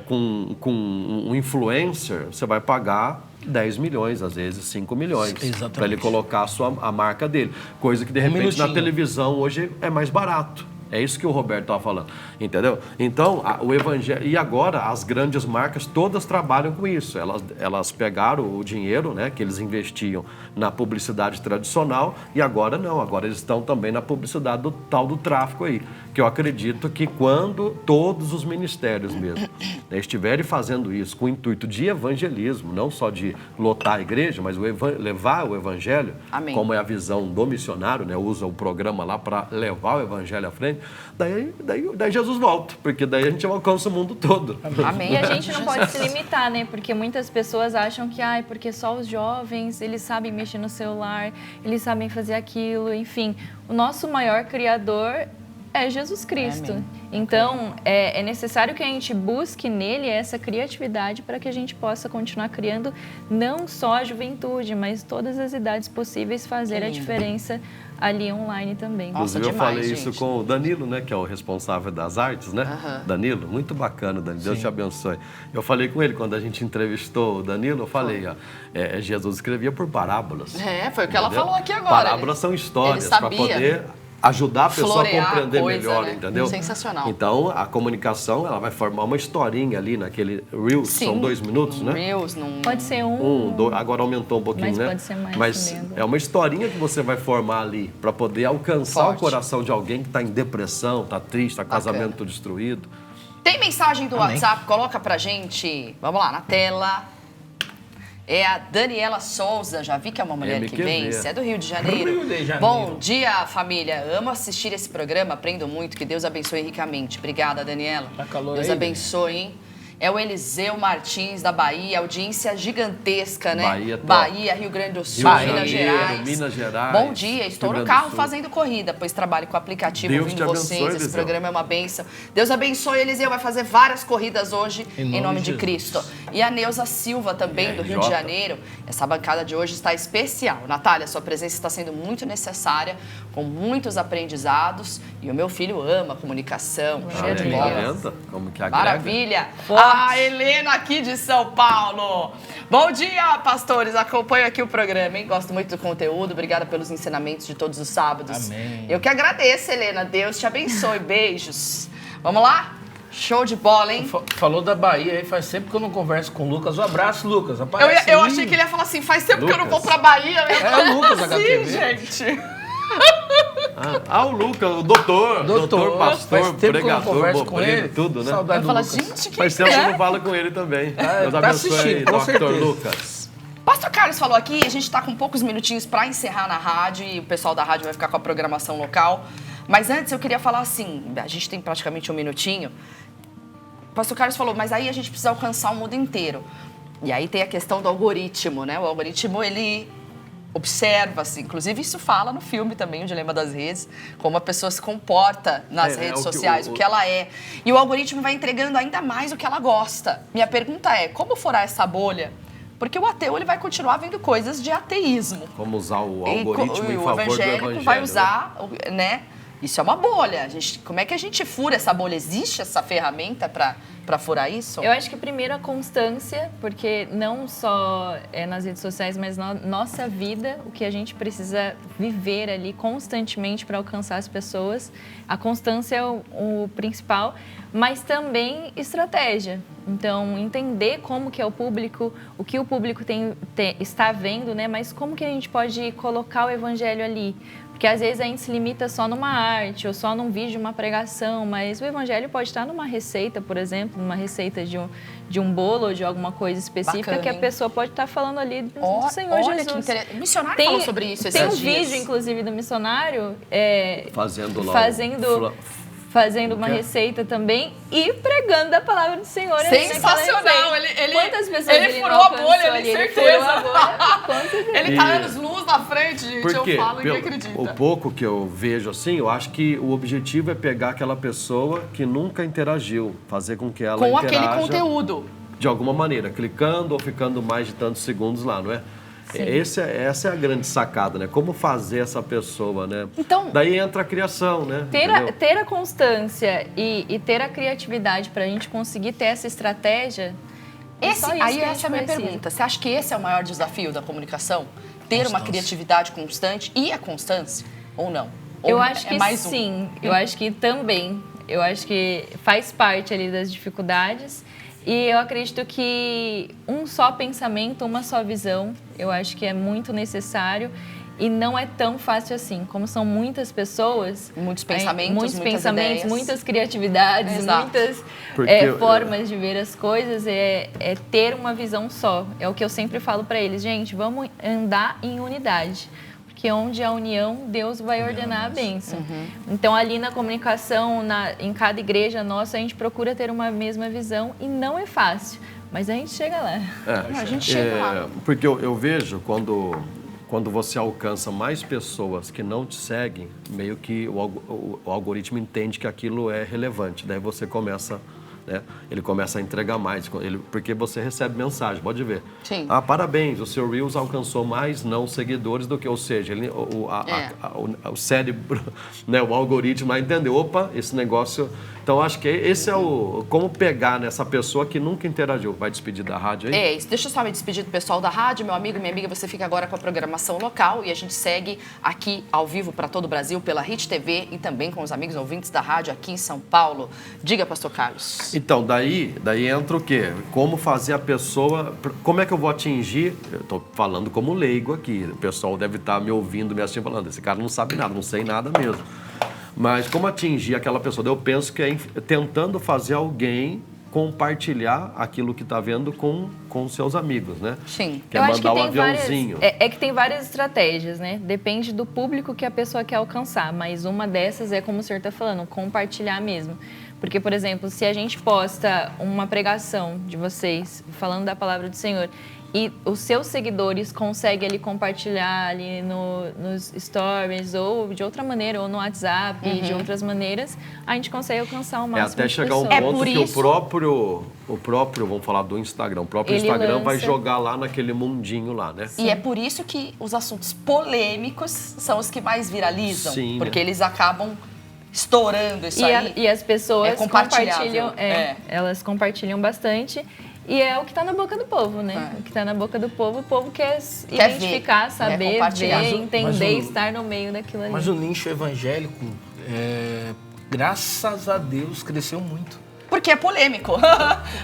com um influencer, você vai pagar 10 milhões, às vezes 5 milhões, Exatamente. para ele colocar a marca dele. Coisa que, de repente, na minutinho. televisão hoje é mais barato. É isso que o Roberto estava falando, entendeu? Então, o evangelho... E agora, as grandes marcas todas trabalham com isso. Elas pegaram o dinheiro, né, que eles investiam na publicidade tradicional e agora não. Agora eles estão também na publicidade do tal do tráfico aí. Que eu acredito que quando todos os ministérios mesmo, né, estiverem fazendo isso com o intuito de evangelismo, não só de lotar a igreja, mas levar o evangelho, Amém. como é a visão do missionário, né, usa o programa lá para levar o evangelho à frente, daí Jesus volta, porque daí a gente alcança o mundo todo. Amém. E a gente não pode se limitar, né? Porque muitas pessoas acham que, porque só os jovens, eles sabem mexer no celular, eles sabem fazer aquilo, enfim. O nosso maior criador é Jesus Cristo. Amém. Então, é necessário que a gente busque nele essa criatividade para que a gente possa continuar criando não só a juventude, mas todas as idades possíveis fazer a diferença ali online também. Nossa, Inclusive, eu demais, falei gente. isso com o Danilo, né, que é o responsável das artes, né? Aham. Danilo, muito bacana, Danilo. Deus te abençoe. Eu falei com ele, quando a gente entrevistou o Danilo, eu falei, Jesus escrevia por parábolas. Foi o que ela entendeu? falou aqui agora. Parábolas são histórias ele para sabia poder ajudar a pessoa florear a compreender a coisa, melhor, né? entendeu? Sensacional. Então, a comunicação, ela vai formar uma historinha ali naquele Reels, são 2 minutos, né? Reels, Pode ser Agora aumentou um pouquinho, Mas né? pode ser mais Mas também agora. é uma historinha que você vai formar ali para poder alcançar Forte. o coração de alguém que está em depressão, está triste, está Bacana. casamento destruído. Tem mensagem do Amém. WhatsApp, coloca pra gente. Vamos lá, na tela. É a Daniela Souza, já vi que é uma mulher que MQV. vence, é do Rio de Janeiro. Rio de Janeiro. Bom dia, família. Amo assistir esse programa, aprendo muito, que Deus abençoe ricamente. Obrigada, Daniela. Tá calor Deus aí, abençoe, hein? É o Eliseu Martins, da Bahia, audiência gigantesca, né? Bahia, top. Bahia, Rio Grande do Sul, Rio de Minas Janeiro, Gerais. Minas Gerais, Bom dia, estou Rio no Grande do carro Sul. fazendo corrida, pois trabalho com o aplicativo Deus ouvindo te abençoe, vocês. Esse Eliseu. programa é uma bênção. Deus abençoe, Eliseu, vai fazer várias corridas hoje, em nome de Jesus. Cristo. E a Neuza Silva também, do Rio de RJ. Janeiro. Essa bancada de hoje está especial. Natália, sua presença está sendo muito necessária, com muitos aprendizados. E o meu filho ama comunicação, show de Deus. bola. Tá vendo? Como que agrega? Maravilha! Foco. A Helena aqui de São Paulo. Bom dia, pastores. Acompanho aqui o programa, hein? Gosto muito do conteúdo. Obrigada pelos ensinamentos de todos os sábados. Amém. Eu que agradeço, Helena. Deus te abençoe. Beijos. Vamos lá? Show de bola, hein? Falou da Bahia aí, faz tempo que eu não converso com o Lucas. Um abraço, Lucas. Aparece Eu aí. achei que ele ia falar assim, faz tempo que eu não vou pra Bahia, né? É o Lucas, Sim, HTV. gente. O Lucas, o doutor, pastor, faz tempo que eu não pregador, converso com bobreiro, ele. tudo, né? Saudade Eu do falo, Lucas. gente, que Faz tempo que eu não falo com ele também. Deus tá abençoe aí, assistindo, com Dr. certeza. Lucas. Pastor Carlos falou aqui, a gente tá com poucos minutinhos pra encerrar na rádio e o pessoal da rádio vai ficar com a programação local. Mas antes eu queria falar assim, a gente tem praticamente um minutinho. O pastor Carlos falou, mas aí a gente precisa alcançar o mundo inteiro. E aí tem a questão do algoritmo, né? O algoritmo, ele observa, assim, inclusive isso fala no filme também, O Dilema das Redes, como a pessoa se comporta nas redes o que sociais, o que ela é. E o algoritmo vai entregando ainda mais o que ela gosta. Minha pergunta é, como furar essa bolha? Porque o ateu, ele vai continuar vendo coisas de ateísmo. Como usar o E algoritmo em o favor do evangélico evangelho. vai usar, né? Isso é uma bolha. Como é que a gente fura essa bolha? Existe essa ferramenta para furar isso? Eu acho que primeiro a constância, porque não só nas redes sociais, mas na nossa vida, o que a gente precisa viver ali constantemente para alcançar as pessoas. A constância é o principal, mas também estratégia. Então, entender como que é o público, o que o público está vendo, né? Mas como que a gente pode colocar o evangelho ali? Porque às vezes a gente se limita só numa arte ou só num vídeo, uma pregação, mas o evangelho pode estar numa receita, por exemplo, numa receita de um bolo ou de alguma coisa específica. Bacana, que a hein? pessoa pode estar falando ali do Senhor olha Jesus. Que interessante. O missionário falou sobre isso esses Tem um dias. vídeo, inclusive, do missionário Fazendo lá fazendo uma receita também e pregando a palavra do Senhor. Sensacional! Quantas pessoas ele furou a bolha ali, Ele certeza. furou a bolha, com certeza. Ele tá anos-luz na frente, gente. Por quê? Eu falo e ninguém acredita. O pouco que eu vejo assim, eu acho que o objetivo é pegar aquela pessoa que nunca interagiu, fazer com que ela Com interaja aquele conteúdo. de alguma maneira, clicando ou ficando mais de tantos segundos lá, não é? Essa é a grande sacada, né? Como fazer essa pessoa, né? Então, daí entra a criação, né? Ter a constância e ter a criatividade para a gente conseguir ter essa estratégia. essa é a minha pergunta. Você acha que esse é o maior desafio da comunicação? Ter uma criatividade constante e a constância? Ou não? Eu acho que mais sim. Eu acho que também. Eu acho que faz parte ali das dificuldades. E eu acredito que um só pensamento, uma só visão, eu acho que é muito necessário e não é tão fácil assim. Como são muitas pessoas... Muitos pensamentos, muitas ideias. muitas criatividades, Exato. muitas formas de ver as coisas, é ter uma visão só. É o que eu sempre falo para eles. Gente, vamos andar em unidade. Porque onde há união, Deus vai ordenar a bênção. Então, ali na comunicação, em cada igreja nossa, a gente procura ter uma mesma visão e não é fácil, mas a gente chega lá. A gente chega lá. Porque eu vejo quando você alcança mais pessoas que não te seguem, meio que o algoritmo entende que aquilo é relevante. Daí você começa... né? Ele começa a entregar mais, porque você recebe mensagem, pode ver. Sim. Parabéns, o seu Reels alcançou mais não seguidores do que, ou seja, o cérebro, né, o algoritmo lá entendeu, opa, esse negócio... Então, acho que esse é como pegar nessa pessoa que nunca interagiu. Vai despedir da rádio aí? Deixa eu só me despedir do pessoal da rádio. Meu amigo e minha amiga, você fica agora com a programação local e a gente segue aqui ao vivo para todo o Brasil pela Hit TV e também com os amigos ouvintes da rádio aqui em São Paulo. Diga, pastor Carlos. Então, daí entra o quê? Como fazer a pessoa... Como é que eu vou atingir? Eu estou falando como leigo aqui. O pessoal deve estar me ouvindo, me assistindo, falando, esse cara não sabe nada, não sei nada mesmo. Mas como atingir aquela pessoa? Eu penso que é tentando fazer alguém compartilhar aquilo que está vendo com seus amigos, né? Sim. Que é mandar um aviãozinho. Que tem várias estratégias, né? Depende do público que a pessoa quer alcançar, mas uma dessas é, como o senhor está falando, compartilhar mesmo. Porque, por exemplo, se a gente posta uma pregação de vocês falando da palavra do Senhor e os seus seguidores conseguem ali compartilhar ali nos stories ou de outra maneira, ou no WhatsApp, de outras maneiras, a gente consegue alcançar o máximo até de chegar um pessoas. ponto que o próprio, vamos falar do Instagram, o próprio Ele Instagram vai lança. jogar lá naquele mundinho lá, né? E é por isso que os assuntos polêmicos são os que mais viralizam. Sim, porque né? eles acabam estourando isso aí. E as pessoas é compartilhável. compartilham, elas compartilham bastante. E é o que está na boca do povo, né? O que está na boca do povo, o povo quer identificar, saber, ver, entender, estar no meio daquilo ali. Mas o nicho evangélico, graças a Deus, cresceu muito. Porque é polêmico.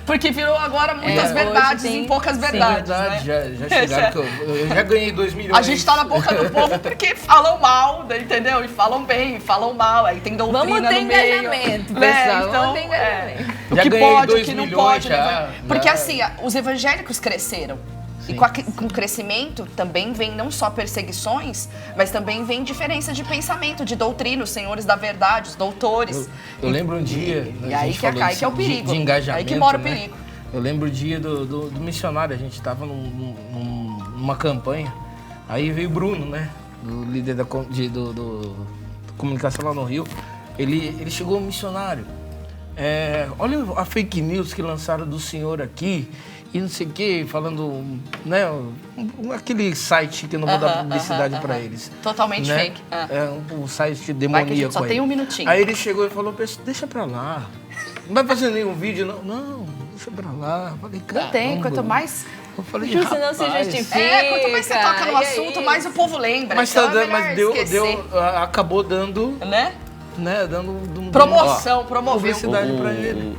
Porque virou agora muitas verdades em poucas verdades. Verdade, né? já chegaram que eu já ganhei 2 milhões. A gente tá na boca do povo porque falam mal, entendeu? E falam bem, e falam mal. Aí tem doutrina vamos ter no meio. engajamento, Né? pessoal. Então, vamos ter engajamento. O Já que ganhei pode, o 2 que não milhões pode. já, porque já. assim, os evangélicos cresceram. E com o crescimento também vem não só perseguições, mas também vem diferença de pensamento, de doutrina, os senhores da verdade, os doutores. Eu lembro um dia... E aí que é o perigo. De engajamento, aí que mora o né? perigo. Eu lembro o dia do missionário, a gente estava numa campanha, aí veio o Bruno, né? O líder da comunicação lá no Rio. Ele chegou, missionário. Olha a fake news que lançaram do senhor aqui. E não sei o quê, falando, né, aquele site que eu não vou dar publicidade para eles. Totalmente né? fake. Um site Vai que a gente demoníaco só aí. tem um minutinho. Aí ele chegou e falou, deixa pra lá. Não vai fazer nenhum vídeo, não. Não, deixa pra lá. Eu falei, Não tem, quanto mais... Eu falei, Justo, não se rapaz, justifica. quanto mais você toca no e assunto, aí? mais o povo lembra. Mas, então é melhor esquecer. acabou dando, Né? dando Promoção, promoveu. publicidade pra ele.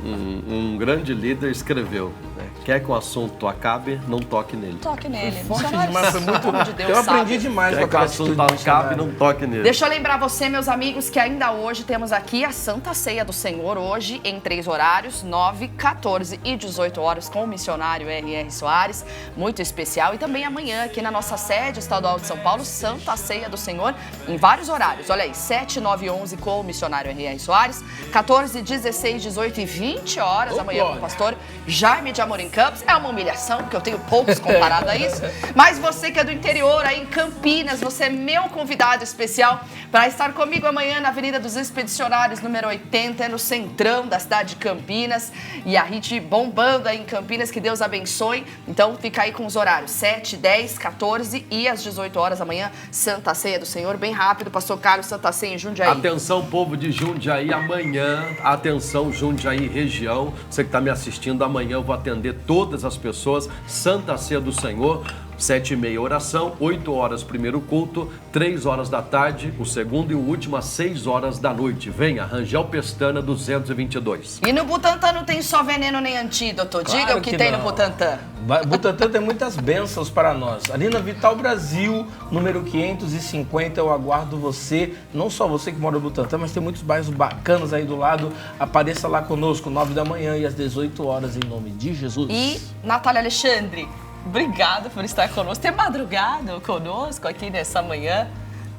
Um grande líder escreveu, né? Quer que o assunto acabe, não toque nele. Toque nele. Forte Missionários, demais, foi muito... pelo amor de Deus, eu aprendi sabe? demais com Quer que o aquela assunto atitude do acabe, missionário. não toque nele. Deixa eu lembrar você, meus amigos, que ainda hoje temos aqui a Santa Ceia do Senhor, hoje em 3 horários, 9, 14 e 18 horas, com o missionário R.R. Soares, muito especial. E também amanhã, aqui na nossa sede estadual de São Paulo, Santa Ceia do Senhor, em vários horários. Olha aí, 7, 9 e 11 com o missionário R.R. Soares, 14, 16, 18 e 20 horas, amanhã com o pastor Jaime de Amorim Campos. É uma humilhação, porque eu tenho poucos comparado a isso. Mas você que é do interior, aí em Campinas, você é meu convidado especial para estar comigo amanhã na Avenida dos Expedicionários, número 80, no centrão da cidade de Campinas. E a gente bombando aí em Campinas, que Deus abençoe. Então fica aí com os horários 7, 10, 14 e às 18 horas amanhã, Santa Ceia do Senhor. Bem rápido, pastor Carlos, Santa Ceia em Jundiaí. Atenção, povo de Jundiaí, amanhã, atenção, Jundiaí região, você que está me assistindo, amanhã eu vou atender todas as pessoas, Santa Ceia do Senhor, 7h30 oração, 8 horas primeiro culto, 3 horas da tarde, o segundo e o último às 6 horas da noite. Venha, Rangel Pestana 222. E no Butantã não tem só veneno nem antídoto. Claro Diga o que que tem não. no Butantã. Butantã tem muitas bênçãos para nós. Ali na Vital Brasil, número 550, eu aguardo você. Não só você que mora no Butantã, mas tem muitos bairros bacanas aí do lado. Apareça lá conosco, 9 da manhã e às 18 horas, em nome de Jesus. E Natália Alexandre, obrigada por estar conosco, ter madrugado conosco aqui nessa manhã.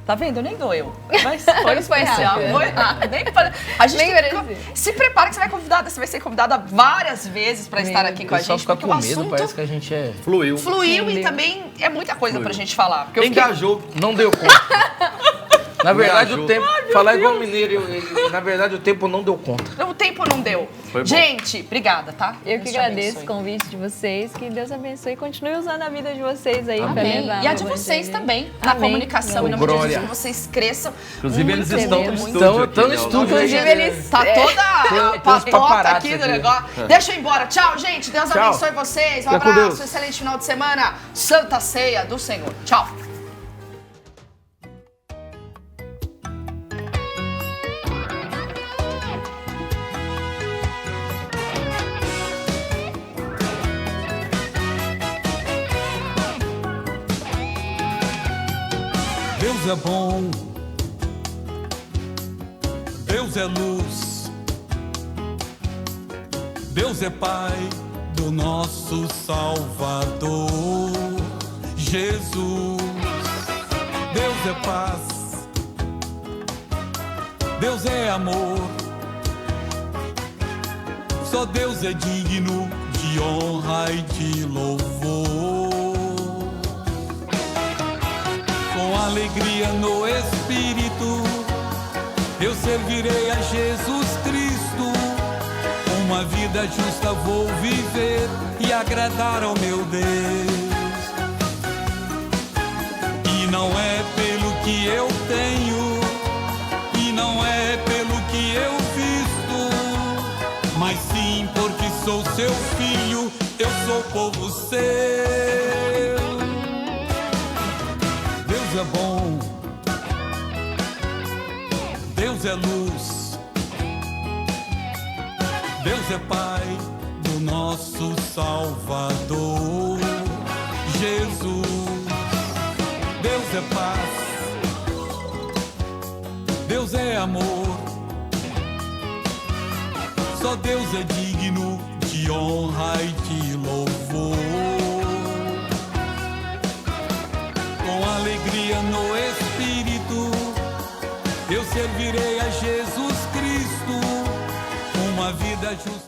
Tá vendo? Nem doeu. Mas foi especial. rápido. Foi rápido. A gente Nem tem que- merecido. se prepara que você vai ser convidada várias vezes para estar aqui O com a pessoal gente. fica Porque com o medo, assunto parece que a gente é... Fluiu. fluiu e Entendeu? também é muita coisa pra gente falar. Porque eu fiquei- Engajou. Não deu conta. Na verdade, Engajou. o tempo... Falar igual mineiro, na verdade, o tempo não deu conta. O tempo não deu. Foi bom. Gente, obrigada, tá? Eu que Deus te agradeço abençoe. o convite de vocês, que Deus abençoe e continue usando a vida de vocês aí para Amém. levar E a o de vocês evangelho. também, na Amém. comunicação. Em nome de Glória. Jesus, que vocês cresçam. Inclusive, eles muito, estão no muito. estúdio. Estão no aqui, né? estúdio. Inclusive, eles... Tá toda a tem uns patota paparazzi aqui do aqui. negócio. Deixa eu ir embora. Tchau, gente. Deus Tchau. abençoe vocês. Um Fica com abraço, Deus. excelente final de semana. Santa Ceia do Senhor. Tchau. Deus é bom, Deus é luz, Deus é Pai do nosso Salvador, Jesus. Deus é paz, Deus é amor, só Deus é digno de honra e de louvor. Com alegria no Espírito, eu servirei a Jesus Cristo. Uma vida justa vou viver e agradar ao meu Deus. E não é pelo que eu tenho, e não é pelo mas sim porque sou seu filho, eu sou povo seu. Deus é bom, Deus é luz, Deus é Pai do nosso Salvador, Jesus. Deus é paz, Deus é amor, só Deus é digno de honra e de louvor. Com alegria no Espírito, eu servirei a Jesus Cristo, uma vida justa.